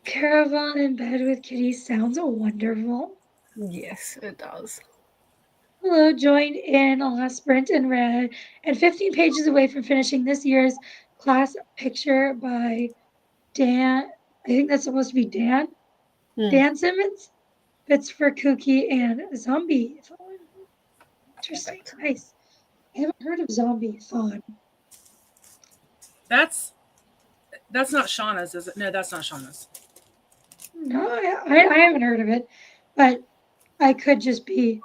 Caravan in bed with Kitty sounds wonderful. Yes, it does. Hello, joined in on last sprint and read, and 15 pages away from finishing this year's class picture by Dan. I think that's supposed to be Dan. Dan Simmons. It's for KuKi and Zombie-thon. Interesting. Nice. I haven't heard of Zombie-thon. That's not Shauna's, is it? No, that's not Shauna's. No, I haven't heard of it, but I could just be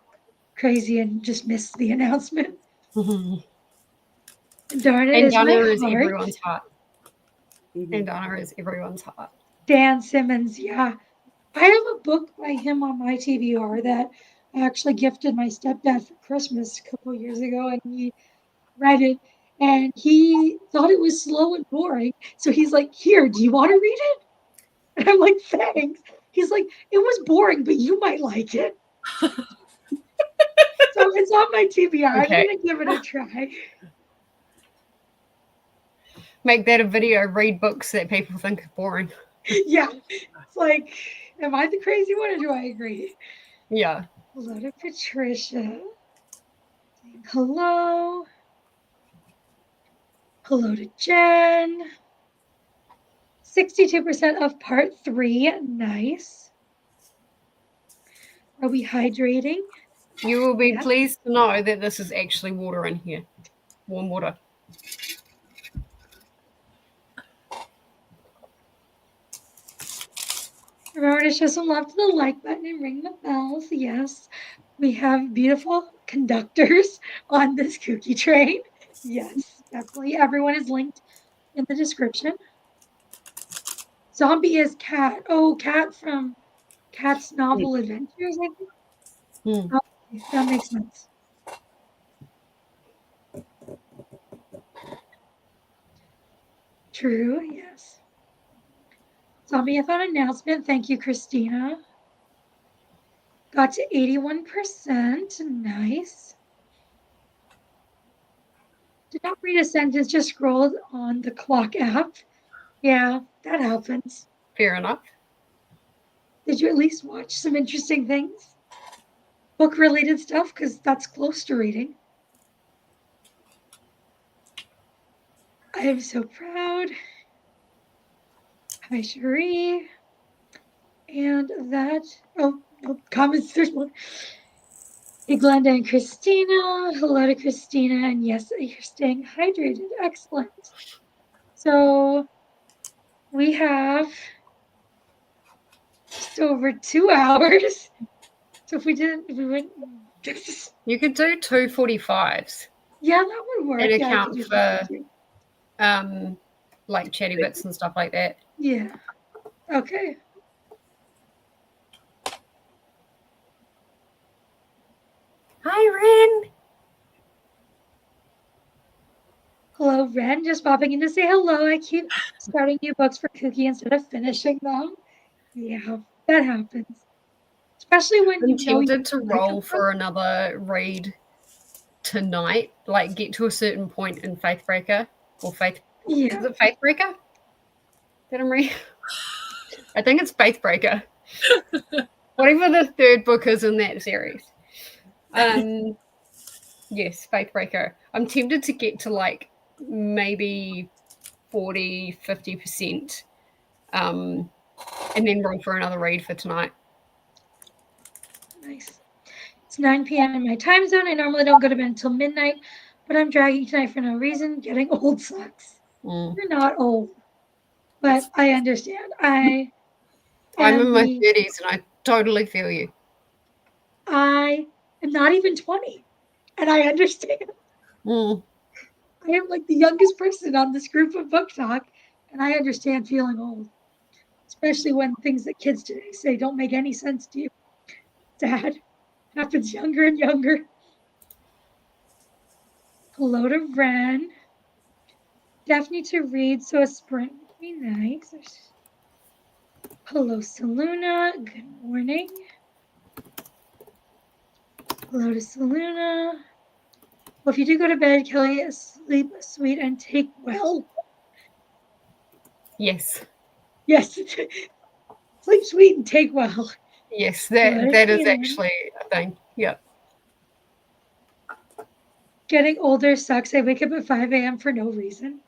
crazy and just miss the announcement. And Darn it, is Donna my is heart. everyone's heart. And Donna is everyone's heart. Dan Simmons, yeah. I have a book by him on my TBR that I actually gifted my stepdad for Christmas a couple years ago, and he read it, and he thought it was slow and boring. So he's like, "Here, do you want to read it?" And I'm like, "Thanks." He's like, "It was boring, but you might like it." So it's on my TBR. Okay. I'm gonna give it a try. Make that a video. Read books that people think are boring. Yeah, it's like, am I the crazy one, or do I agree? Yeah. Hello to Patricia. Hello. Hello to Jen. 62% of part 3. Nice. Are we hydrating? You will be pleased to know that this is actually water in here. Warm water. Remember to show some love to the like button and ring the bells. Yes, we have beautiful conductors on this KuKi train. Yes, definitely. Everyone is linked in the description. Zombie is Cat. Oh, Cat from Cat's Novel Adventures, I think. Okay, that makes sense. True, yes. Zombie-a-thon announcement. Thank you, Christina. Got to 81%. Nice. Did not read a sentence, just scrolled on the clock app. Yeah, that happens. Fair enough. Did you at least watch some interesting things? Book-related stuff, because that's close to reading. I am so proud. Hi, Cherie. And that, comments, there's one. Hey, Glenda and Christina. Hello to Christina. And yes, you're staying hydrated. Excellent. So we have just over 2 hours. So if we went. You could do 2:45s. Yeah, that would work. And Yeah, account for like chatty bits and stuff like that. Yeah. Okay. Hi, Ren. Hello, Ren. Just popping in to say hello. I keep starting new books for KuKi instead of finishing them. Yeah, that happens. Especially when I'm you know you tempted to like roll for another read tonight. Like get to a certain point in Faithbreaker or Faith. Yeah. Is it Faithbreaker? Did I read? I think it's Faithbreaker. Whatever the third book is in that series. Yes, Faithbreaker. I'm tempted to get to like maybe 40, 50%. And then roll for another read for tonight. Nice. It's 9 p.m. in my time zone. I normally don't go to bed until midnight, but I'm dragging tonight for no reason. Getting old sucks. You're not old. but I understand. I'm in my 30s and I totally feel you. I am not even 20, and I understand. Mm. I am like the youngest person on this group of book talk, and I understand feeling old, especially when things that kids today say don't make any sense to you. Dad happens younger and younger. Hello to Ren. Daphne to read, so a sprint would be nice. Hello, Saluna. Good morning. Hello to Saluna. Well, if you do go to bed, Kelly, sleep sweet and take well. Yes. Yes. Sleep sweet and take well. Yes, that is actually a thing. Yep. Getting older sucks. I wake up at 5 a.m. for no reason.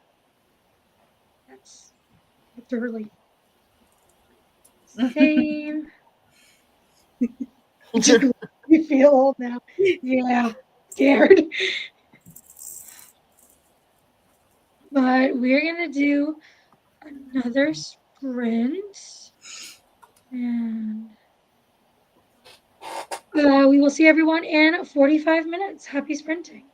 That's early. Same. You feel old now. Yeah, scared. But we're going to do another sprint. And we will see everyone in 45 minutes. Happy sprinting.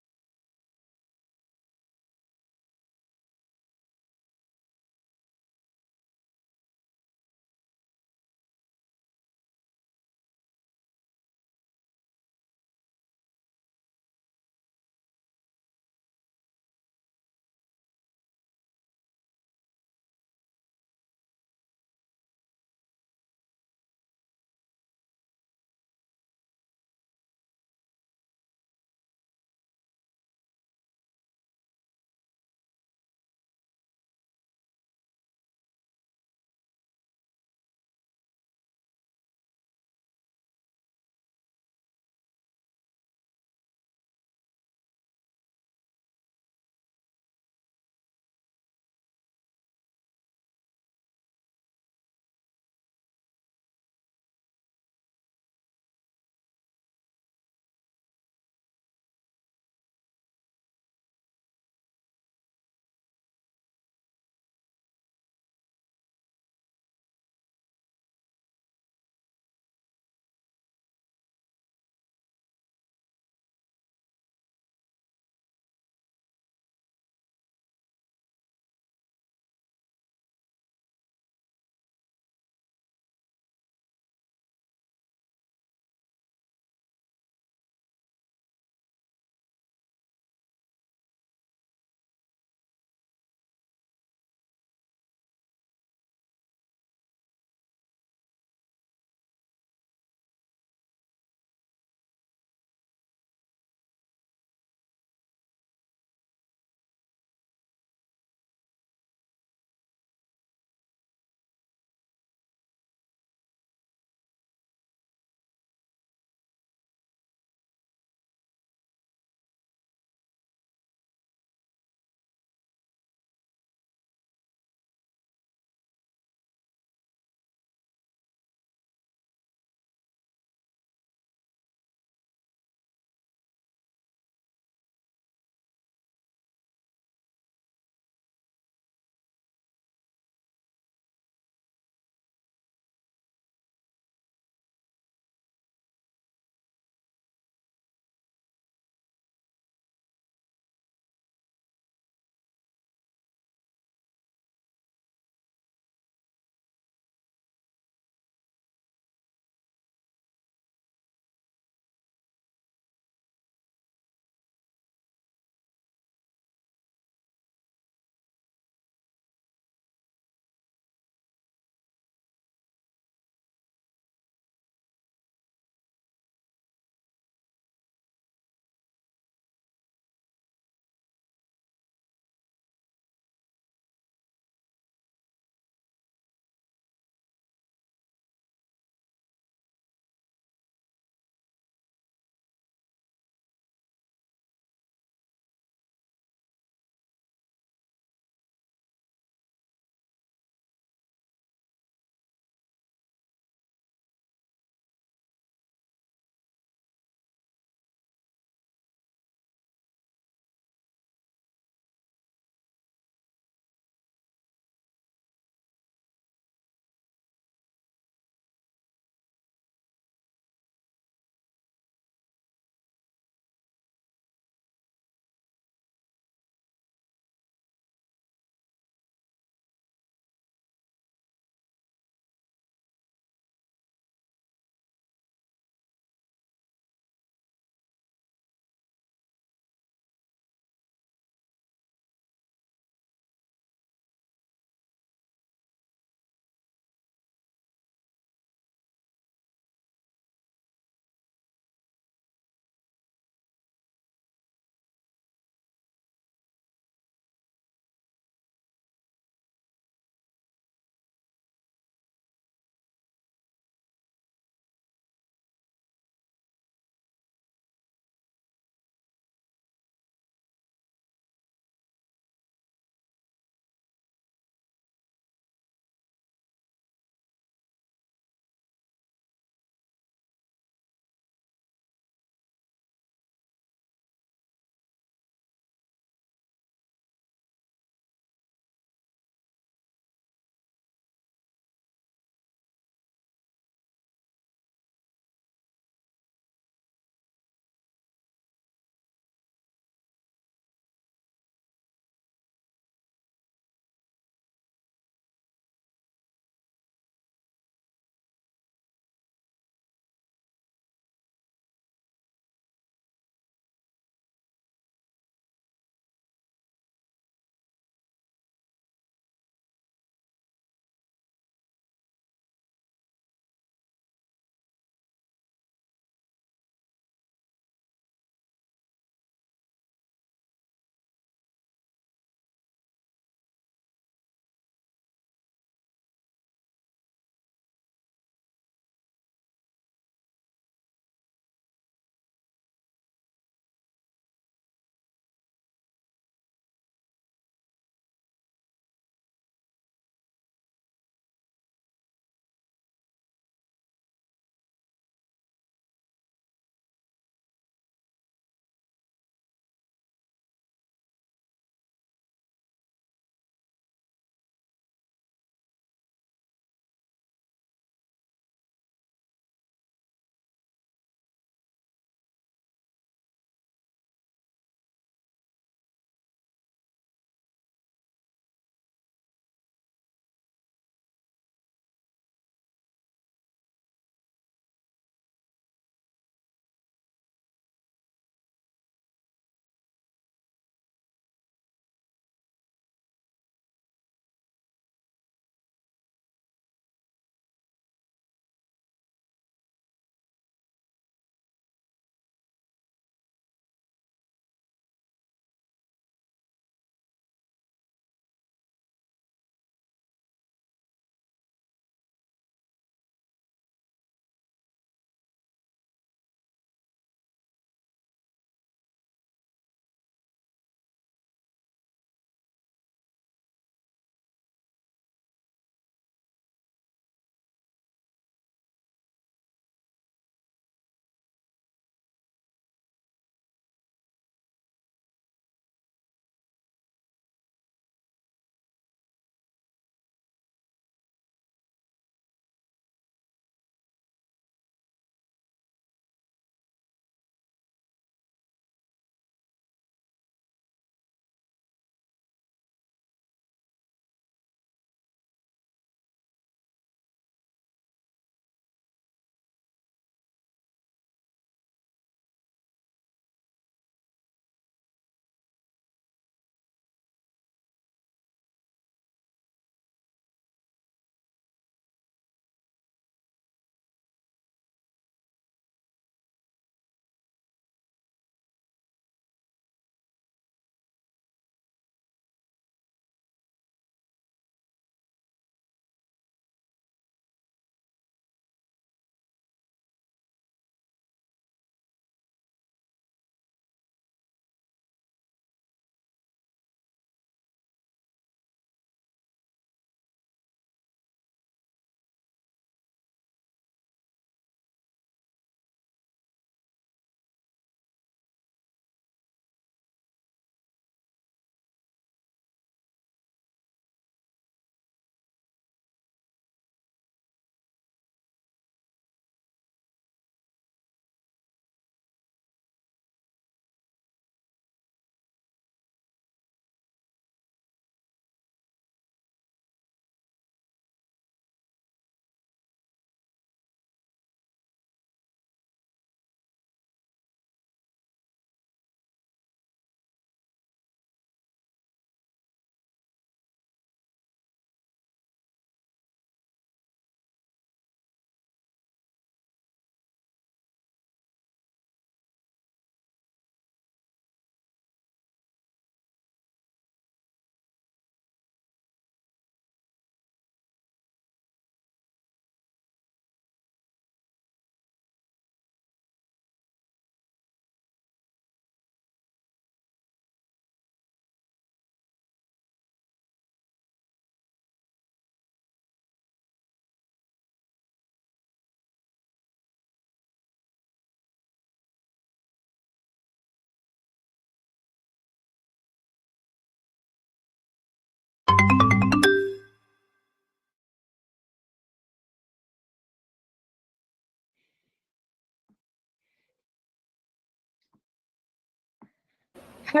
I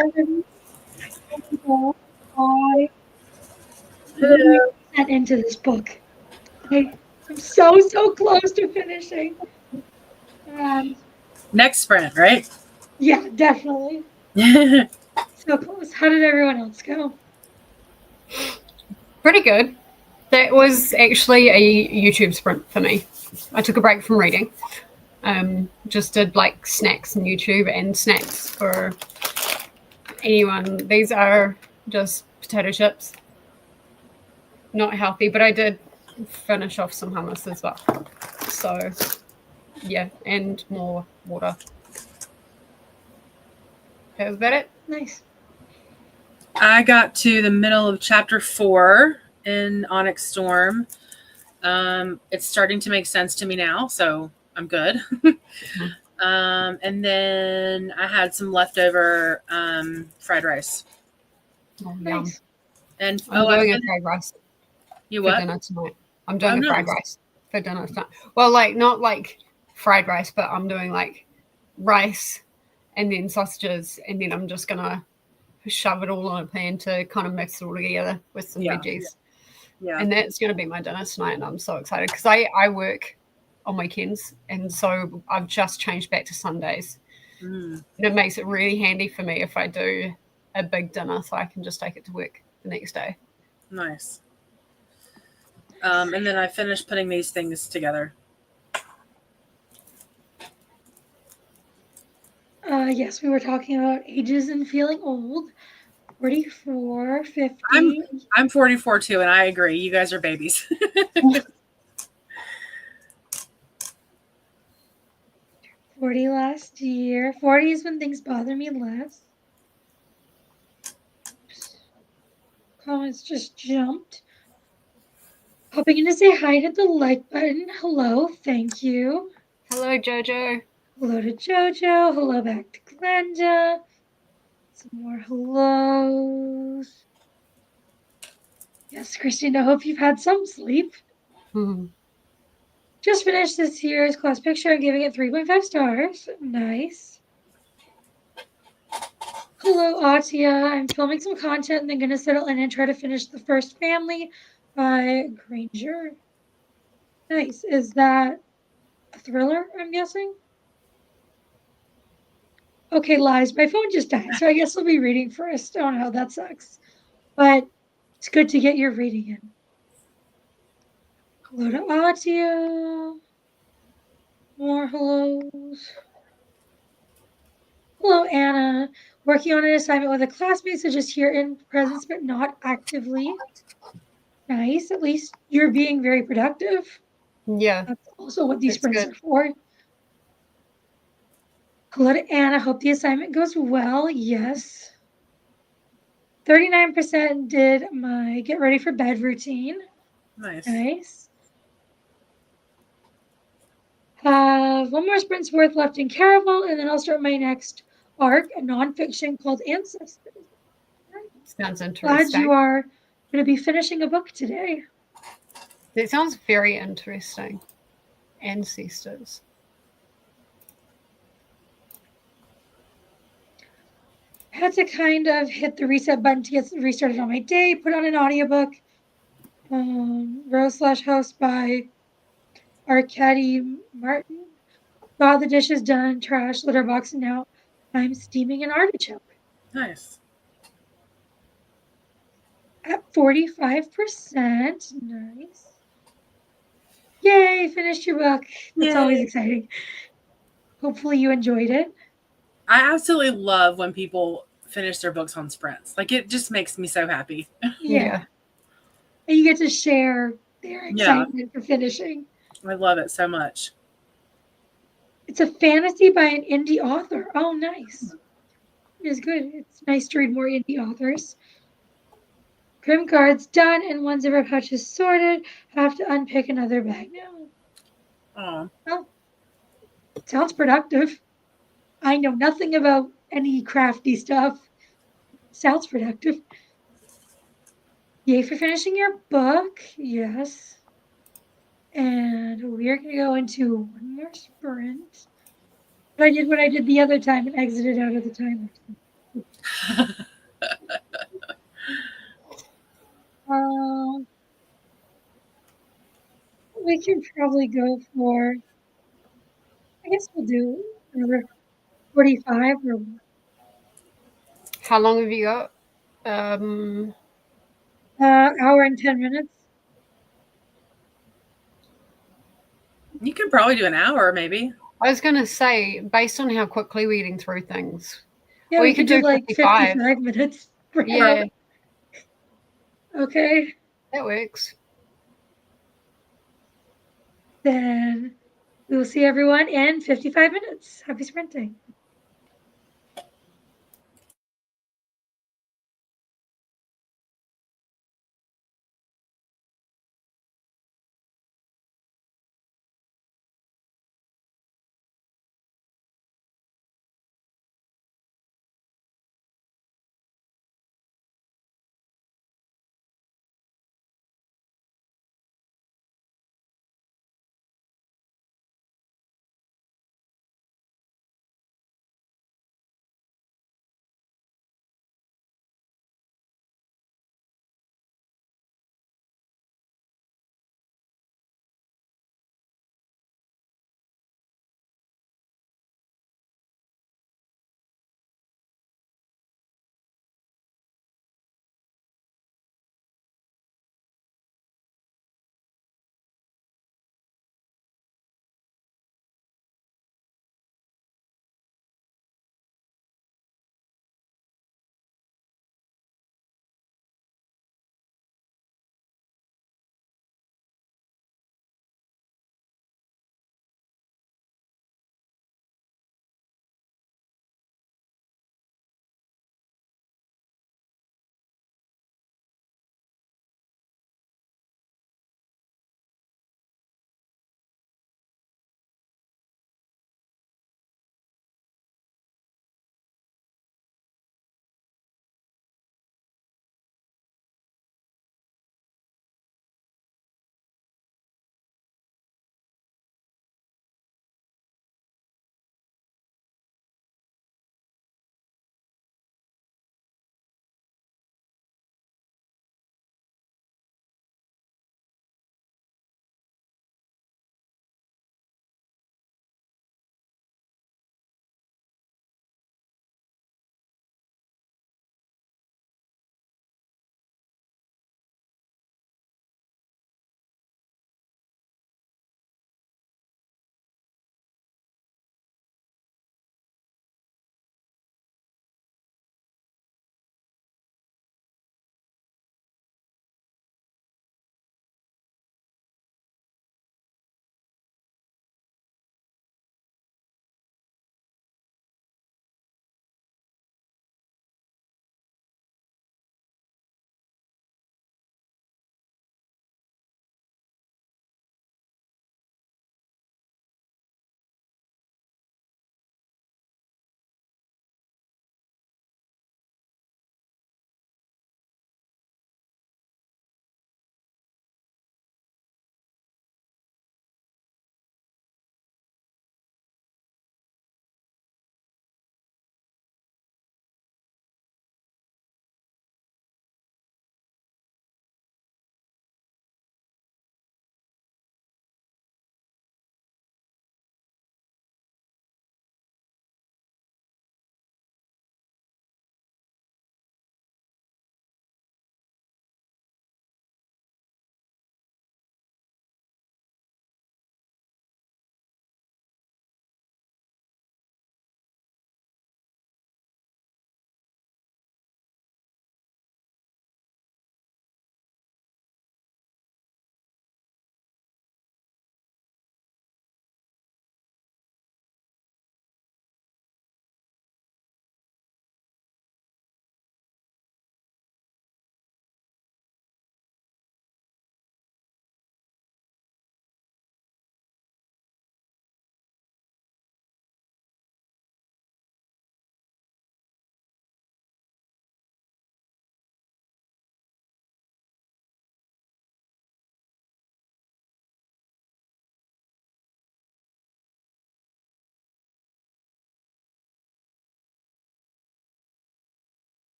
Hello. 100% into this book. I'm so close to finishing. And Next sprint, right? yeah, definitely. So close. How did everyone else go? Pretty good. That was actually a YouTube sprint for me. I took a break from reading. Just did like snacks on YouTube and snacks for anyone. These are just potato chips. Not healthy, but I did finish off some hummus as well. So, yeah, and more water. That was about it. Nice. I got to the middle of chapter 4 in Onyx Storm. It's starting to make sense to me now, so I'm good. And then I had some leftover fried rice. Oh, yum. Nice. And I'm doing a fried rice You for what? dinner tonight. I'm doing Oh, a fried nice. rice for dinner tonight. Well, like not like fried rice, but I'm doing like rice and then sausages, and then I'm just gonna shove it all on a pan to kind of mix it all together with some Yeah. veggies. Yeah. And that's gonna be my dinner tonight, and I'm so excited because I work on weekends, and so I've just changed back to Sundays. Mm, And it makes it really handy for me if I do a big dinner, so I can just take it to work the next day. nice. And then I finished putting these things together. Yes, we were talking about ages and feeling old. 44, 50. I'm 44 too, and I agree. You guys are babies. 40 last year. 40 is when things bother me less. Oops. Comments just jumped. Hopping in to say hi, hit the like button. Hello, thank you. Hello, Jojo. Hello to Jojo. Hello back to Glenda. Some more hellos. Yes, Christine, I hope you've had some sleep. Just finished this year's class picture and giving it 3.5 stars. Nice. Hello, Atia. I'm filming some content and then gonna settle in and try to finish The First Family by Granger. Nice. Is that a thriller, I'm guessing? Okay, lies. My phone just died, so I guess I'll be reading first. Oh no, that sucks. But it's good to get your reading in. Hello to Atia. More hellos. Hello, Anna. Working on an assignment with a classmate, so just here in presence, but not actively. Nice. At least you're being very productive. Yeah. That's also what these That's sprints good. are for. Hello to Anna. Hope the assignment goes well. Yes. 39% did my get ready for bed routine. Nice. Nice. Have one more sprint's worth left in Caravel, and then I'll start my next arc, a nonfiction called Ancestors. Sounds Glad interesting. you are going to be finishing a book today. That sounds very interesting. Ancestors. Had to kind of hit the reset button to get restarted on my day, put on an audiobook. Rose/House by Arkady Martin. Got the dishes done, trash, litter box, and now I'm steaming an artichoke. Nice. At 45%. Nice. Yay, finished your book. That's always exciting. Hopefully you enjoyed it. I absolutely love when people finish their books on sprints. Like, it just makes me so happy. Yeah. And you get to share their excitement for finishing. I love it so much. It's a fantasy by an indie author. Oh, nice. It is good. It's nice to read more indie authors. Grim Guard's done and one zipper pouch is sorted. Have to unpick another bag now. Oh. Well, sounds productive. I know nothing about any crafty stuff. Sounds productive. Yay for finishing your book. Yes. And we are going to go into one more sprint. But I did what I did the other time and exited out of the timer. Um, we can probably go for, I guess we'll do number 45 or How long have you got? hour and 10 minutes. You could probably do an hour, maybe. I was going to say, based on how quickly we're getting through things, Yeah, we we could could do do like 55. 55 minutes per hour. Yeah, Okay. that works. Then we will see everyone in 55 minutes. Happy sprinting.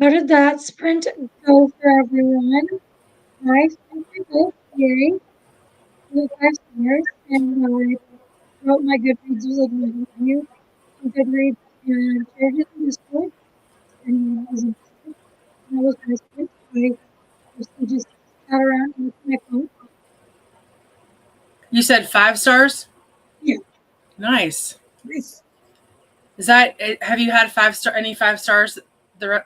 How did that sprint go for everyone? I sprinted both, yay, with 5 stars, and I wrote my Goodreads was like my review on Goodreads and shared it in Discord. Anyone was interested. And that was my sprint. I mostly just sat around and looked at my phone. You said 5 stars? Yeah. Nice. Nice. Is that, have you had any 5 stars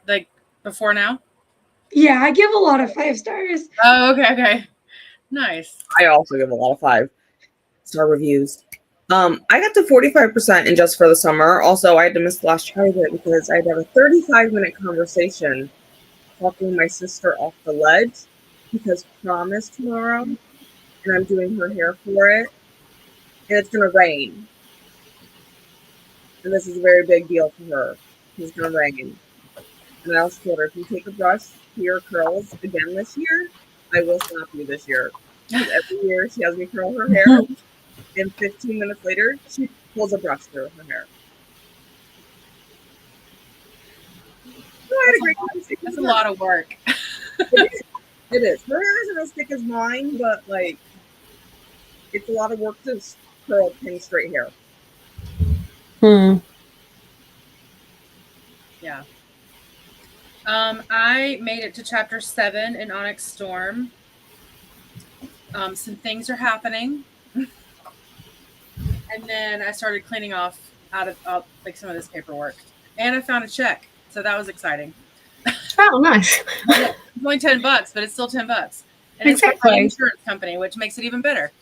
like before now? Yeah, I give a lot of 5 stars. Oh, okay. Nice. I also give a lot of 5-star reviews. I got to 45% in Just for the Summer. Also, I had to miss the last try of it because I had to have a 35-minute conversation talking my sister off the ledge because prom is tomorrow and I'm doing her hair for it. And it's going to rain. And this is a very big deal for her. It's going to rain. And I also told her, if you take a brush to your curls again this year, I will stop you this year. Because every year she has me curl her hair. And 15 minutes later, she pulls a brush through her hair. So I had a great conversation. That's a lot of work. It is. Her hair isn't as thick as mine, but like, it's a lot of work to curl pin straight hair. Yeah. I made it to chapter 7 in Onyx Storm. Some things are happening. And then I started cleaning off out of like some of this paperwork. And I found a check. So that was exciting. Oh, nice. It's only $10, but it's still $10. And it's from Exactly. my insurance company, which makes it even better.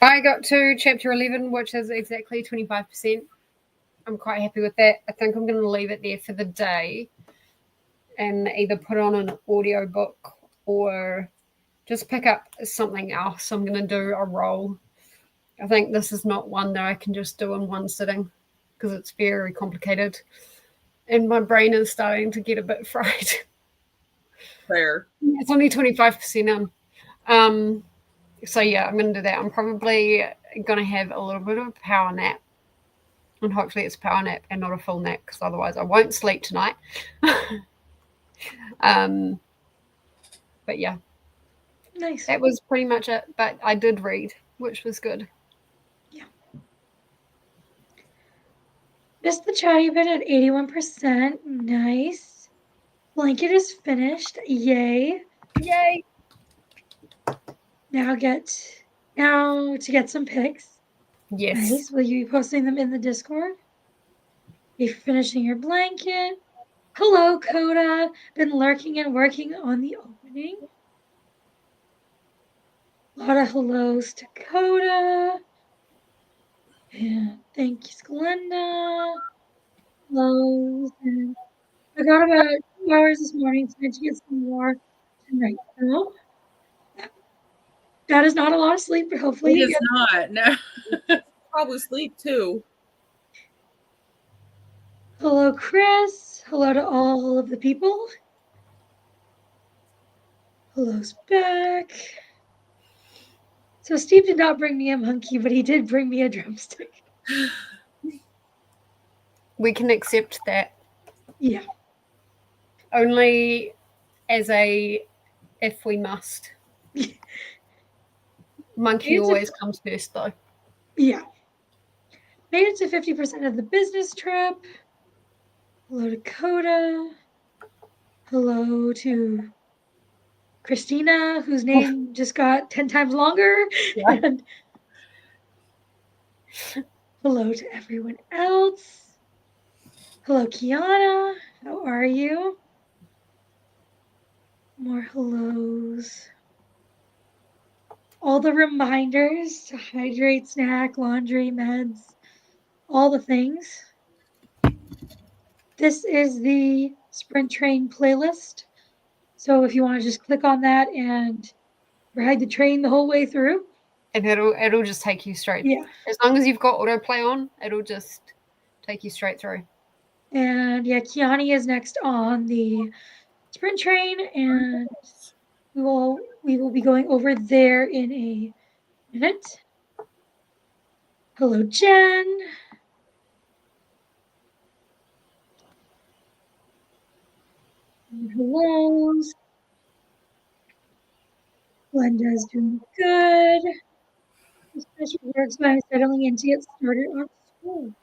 I got to chapter 11, which is exactly 25%. I'm quite happy with that. I think I'm going to leave it there for the day and either put on an audiobook or just pick up something else. I'm going to do a roll. I think this is not one that I can just do in one sitting because it's very complicated. And my brain is starting to get a bit fried. Fair. It's only 25% in. So yeah, I'm going to do that. I'm probably going to have a little bit of a power nap. And hopefully it's a power nap and not a full nap because otherwise I won't sleep tonight. But yeah. Nice. That was pretty much it. But I did read, which was good. Yeah. Missed the chatty bit at 81%. Nice. Blanket is finished. Yay. Yay. Now to get some pics. Yes. Nice. Will you be posting them in the Discord? Be finishing your blanket. Hello, Coda. Been lurking and working on the opening. A lot of hellos to Coda. And thank you, Skalenda. Hellos. And I got about 2 hours this morning, so I need to get some more tonight, though. That is not a lot of sleep, but hopefully It is not. No. Probably sleep too. Hello, Chris. Hello to all of the people. Hello's back. So Steve did not bring me a monkey, but he did bring me a drumstick. We can accept that. Yeah. Only as a if we must. Monkey always comes first, though. Yeah. Made it to 50% of the business trip. Hello to Coda. Hello to Christina, whose name just got 10 times longer. Yeah. And hello to everyone else. Hello, Kiana. How are you? More hellos. All the reminders to hydrate, snack, laundry, meds, all the things. This is the Sprint Train playlist. So if you want to just click on that and ride the train the whole way through. And it'll just take you straight. Yeah. As long as you've got autoplay on, it'll just take you straight through. And yeah, Kiani is next on the Sprint Train, and we will be going over there in a minute. Hello, Jen. hellos. Glenda's doing good. Especially works when I'm settling in to get started on school.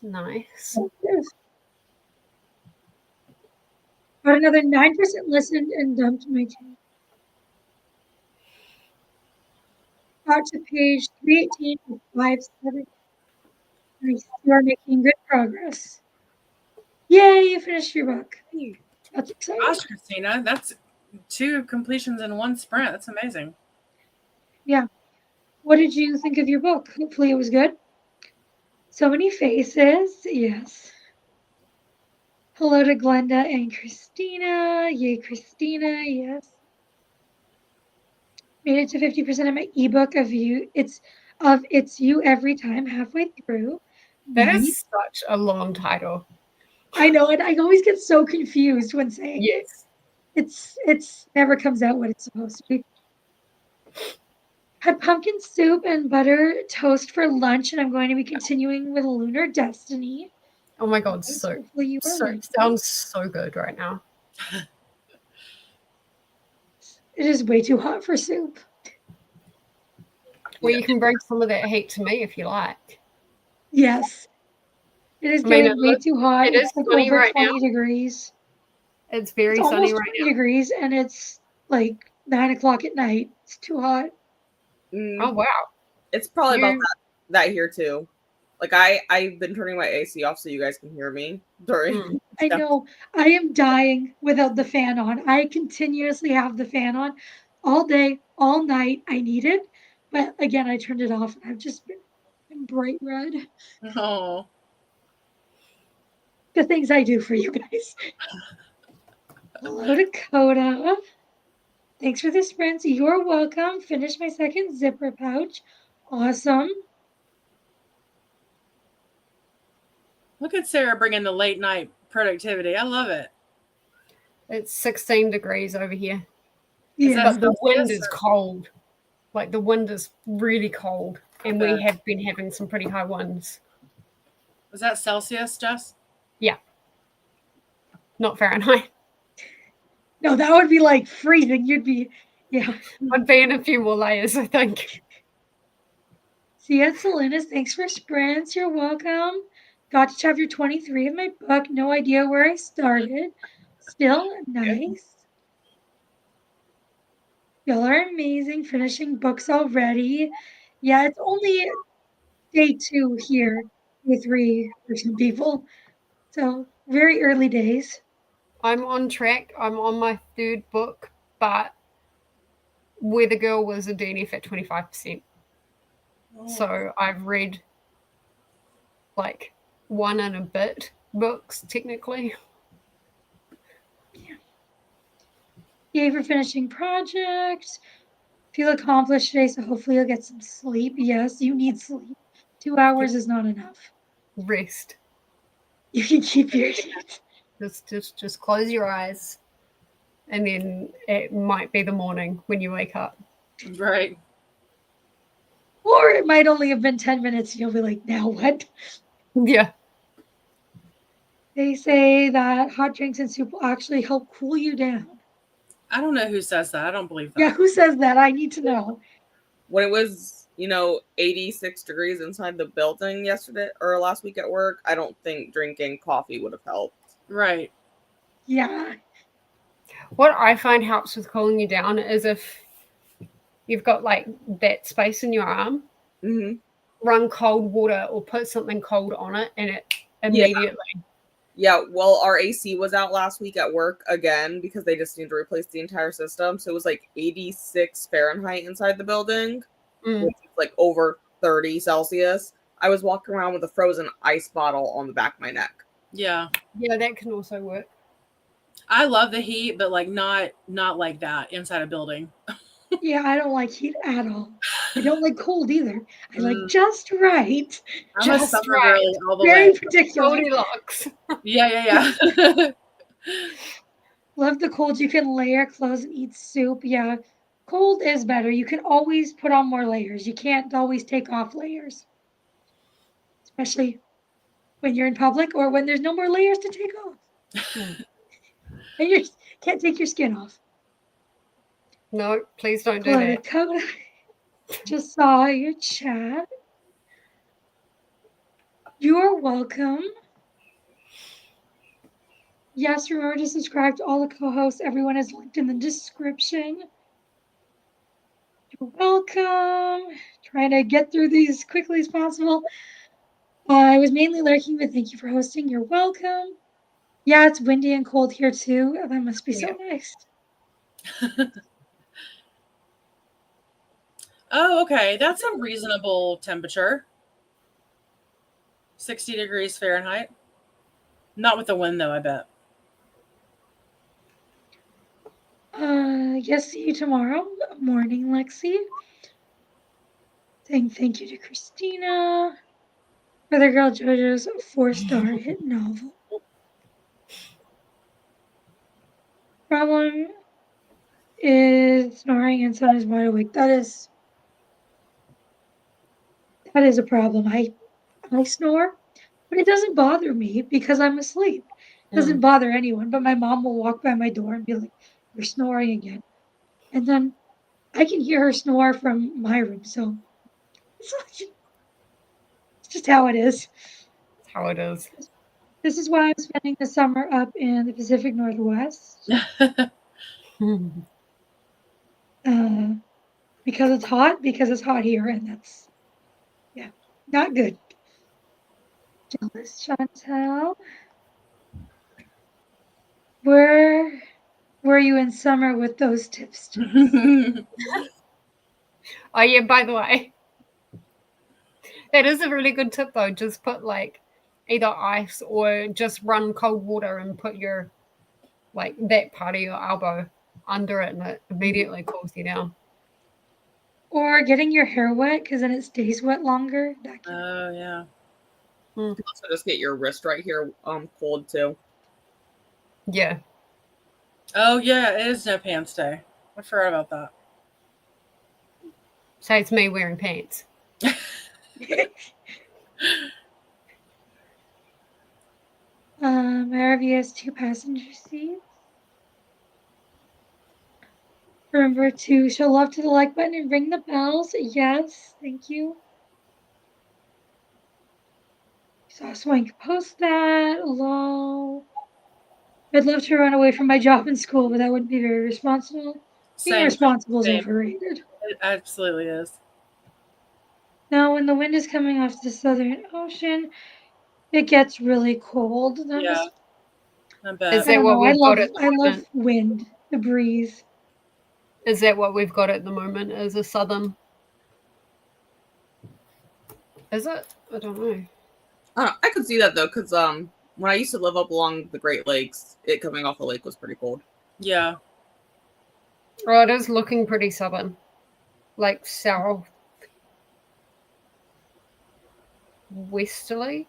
Nice. Got another 9% listened and dumped my channel. Got to page 318 with 570. Nice. You are making good progress. Yay, you finished your book. That's exciting. Gosh, Christina, that's 2 completions in 1 sprint. That's amazing. Yeah. What did you think of your book? Hopefully it was good. So many faces. Yes. Hello to Glenda and Christina. Yay, Christina. Yes. Made it to 50% of my ebook of you. It's you every time halfway through. That Nice. is such a long title. I know, and I always get so confused when saying Yes. it's never comes out what it's supposed to be. Had pumpkin soup and butter toast for lunch, and I'm going to be continuing with Lunar Destiny. Oh my god, Nice. so Hopefully you are liking it. sounds so good right now. It is way too hot for soup. Well, you can bring some of that heat to me if you like. Yes. It is I mean, getting way too hot. it It's is like sunny over right 20 now. degrees. It's very It's sunny almost right 20 now. degrees, and it's like 9 o'clock at night. It's too hot. Oh wow. It's probably about You- that here too. Like I've been turning my AC off so you guys can hear me during. I know. I am dying without the fan on. I continuously have the fan on all day, all night. I need it. But again, I turned it off and I've just been bright red. Oh, The things I do for you guys. Hello, Dakota. Thanks for the sprints. You're welcome. Finished my second zipper pouch. Awesome. look at Sarah bringing the late night productivity. I love it. It's 16 degrees over here. Yeah. But the wind Celsius is or- cold. Like the wind is really cold. And we have been having some pretty high winds. Was that Celsius, Jess? Yeah. Not Fahrenheit. No, that would be like freezing. You'd be, yeah. I'd be in a few more layers, I think. See ya, Salinas. Thanks for sprints. You're welcome. Got to chapter 23 of my book. No idea where I started. Still nice. Y'all are amazing. Finishing books already. Yeah, it's only day 2 here, day 3 for some people. So very early days. I'm on track. I'm on my 3rd book, but Weather Girl was a DNF at 25%. So I've read like 1 and a bit books, technically. Yay for finishing projects. Feel accomplished today, so hopefully you'll get some sleep. Yes, you need sleep. 2 hours is not enough. Rest. You can keep your Just close your eyes, and then it might be the morning when you wake up. Right. Or it might only have been 10 minutes. You'll be like, now what? Yeah. They say that hot drinks and soup will actually help cool you down. I don't know who says that. I don't believe that. Yeah, who says that? I need to know. When it was, 86 degrees inside the building yesterday or last week at work, I don't think drinking coffee would have helped. Right. Yeah. What I find helps with cooling you down is if you've got like that space in your arm, run cold water or put something cold on it, and it immediately. Yeah, well, our AC was out last week at work again because they just need to replace the entire system. So it was like 86 Fahrenheit inside the building, which is like over 30 Celsius. I was walking around with a frozen ice bottle on the back of my neck. Yeah. Yeah, that can also work. I love the heat, but like not like that inside a building. Yeah, I don't like heat at all. I don't like cold either. I like just right. I'm a summer girly all the Very way. particular. Goldilocks. Yeah. Love the cold. You can layer clothes and eat soup. Yeah, cold is better. You can always put on more layers. You can't always take off layers, especially when you're in public or when there's no more layers to take off. And Can't take your skin off. No, please don't do that. Politico. Just saw your chat. You're welcome. Yes, remember to subscribe to all the co-hosts. Everyone is linked in the description. You're welcome. Trying to get through these as quickly as possible. I was mainly lurking, but thank you for hosting. You're welcome. Yeah, it's windy and cold here too. That must be so nice. Oh, okay. That's a reasonable temperature. 60 degrees Fahrenheit. Not with the wind, though, I bet. Yes, see you tomorrow morning, Lexi. Saying thank you to Christina for the girl JoJo's 4-star hit novel. Problem is snoring and son is wide awake. That is a problem. I snore, but it doesn't bother me because I'm asleep. It doesn't bother anyone, but my mom will walk by my door and be like, "You're snoring again," and then I can hear her snore from my room. So it's just how it is. That's how it is. This is why I'm spending the summer up in the Pacific Northwest. Because it's hot, here, and that's, not good. Jealous, Chantel. Where were you in summer with those tips? Oh, yeah, by the way, that is a really good tip, though. Just put, like, either ice or just run cold water and put your, like, that part of your elbow under it, and it immediately cools you down. Or getting your hair wet, because then it stays wet longer. Oh, yeah. You can also just get your wrist right here cold, too. Yeah. Oh, yeah, it is no pants day. I forgot about that. So it's me wearing pants. My RV has 2 passenger seats. Remember to show love to the like button and ring the bells. Yes, thank you. Saw Swank post that. Hello. I'd love to run away from my job in school, but that wouldn't be very responsible. Being responsible is overrated. It absolutely is. Now, when the wind is coming off the Southern Ocean, it gets really cold. Yeah, I bet. Is that what we've got at the I love moment? wind, the breeze. Is that what we've got at the moment? Is a southern? Is it? I don't know. I could see that though, because when I used to live up along the Great Lakes, it coming off the lake was pretty cold. Yeah. Oh, it is looking pretty southern, like south westerly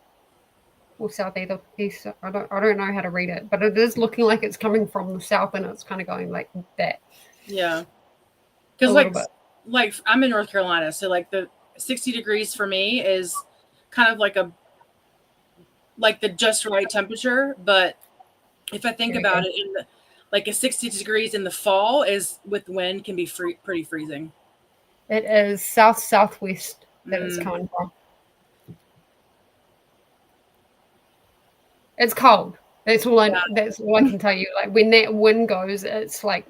or south east. I don't know how to read it, but it is looking like it's coming from the south, and it's kind of going like that. Yeah. Because like I'm in North Carolina, so like the 60 degrees for me is kind of like the just right temperature. But if I think about it, like a 60 degrees in the fall is with wind can be pretty freezing. It is southwest that it's coming from. It's cold. That's all I can tell you. Like when that wind goes, it's like,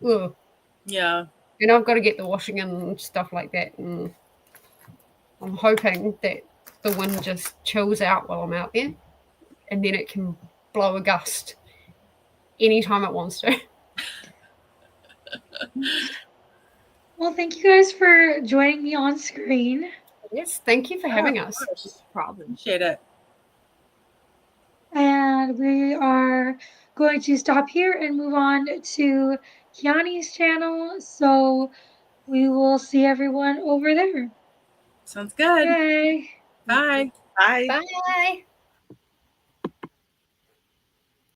ugh. Yeah. And I've got to get the washing and stuff like that. And I'm hoping that the wind just chills out while I'm out there, and then it can blow a gust anytime it wants to. Well, thank you guys for joining me on screen. Yes, thank you for having us. Appreciate it. And we are going to stop here and move on to Kiani's channel. So we will see everyone over there. Sounds good. Bye. Bye. Bye. Bye.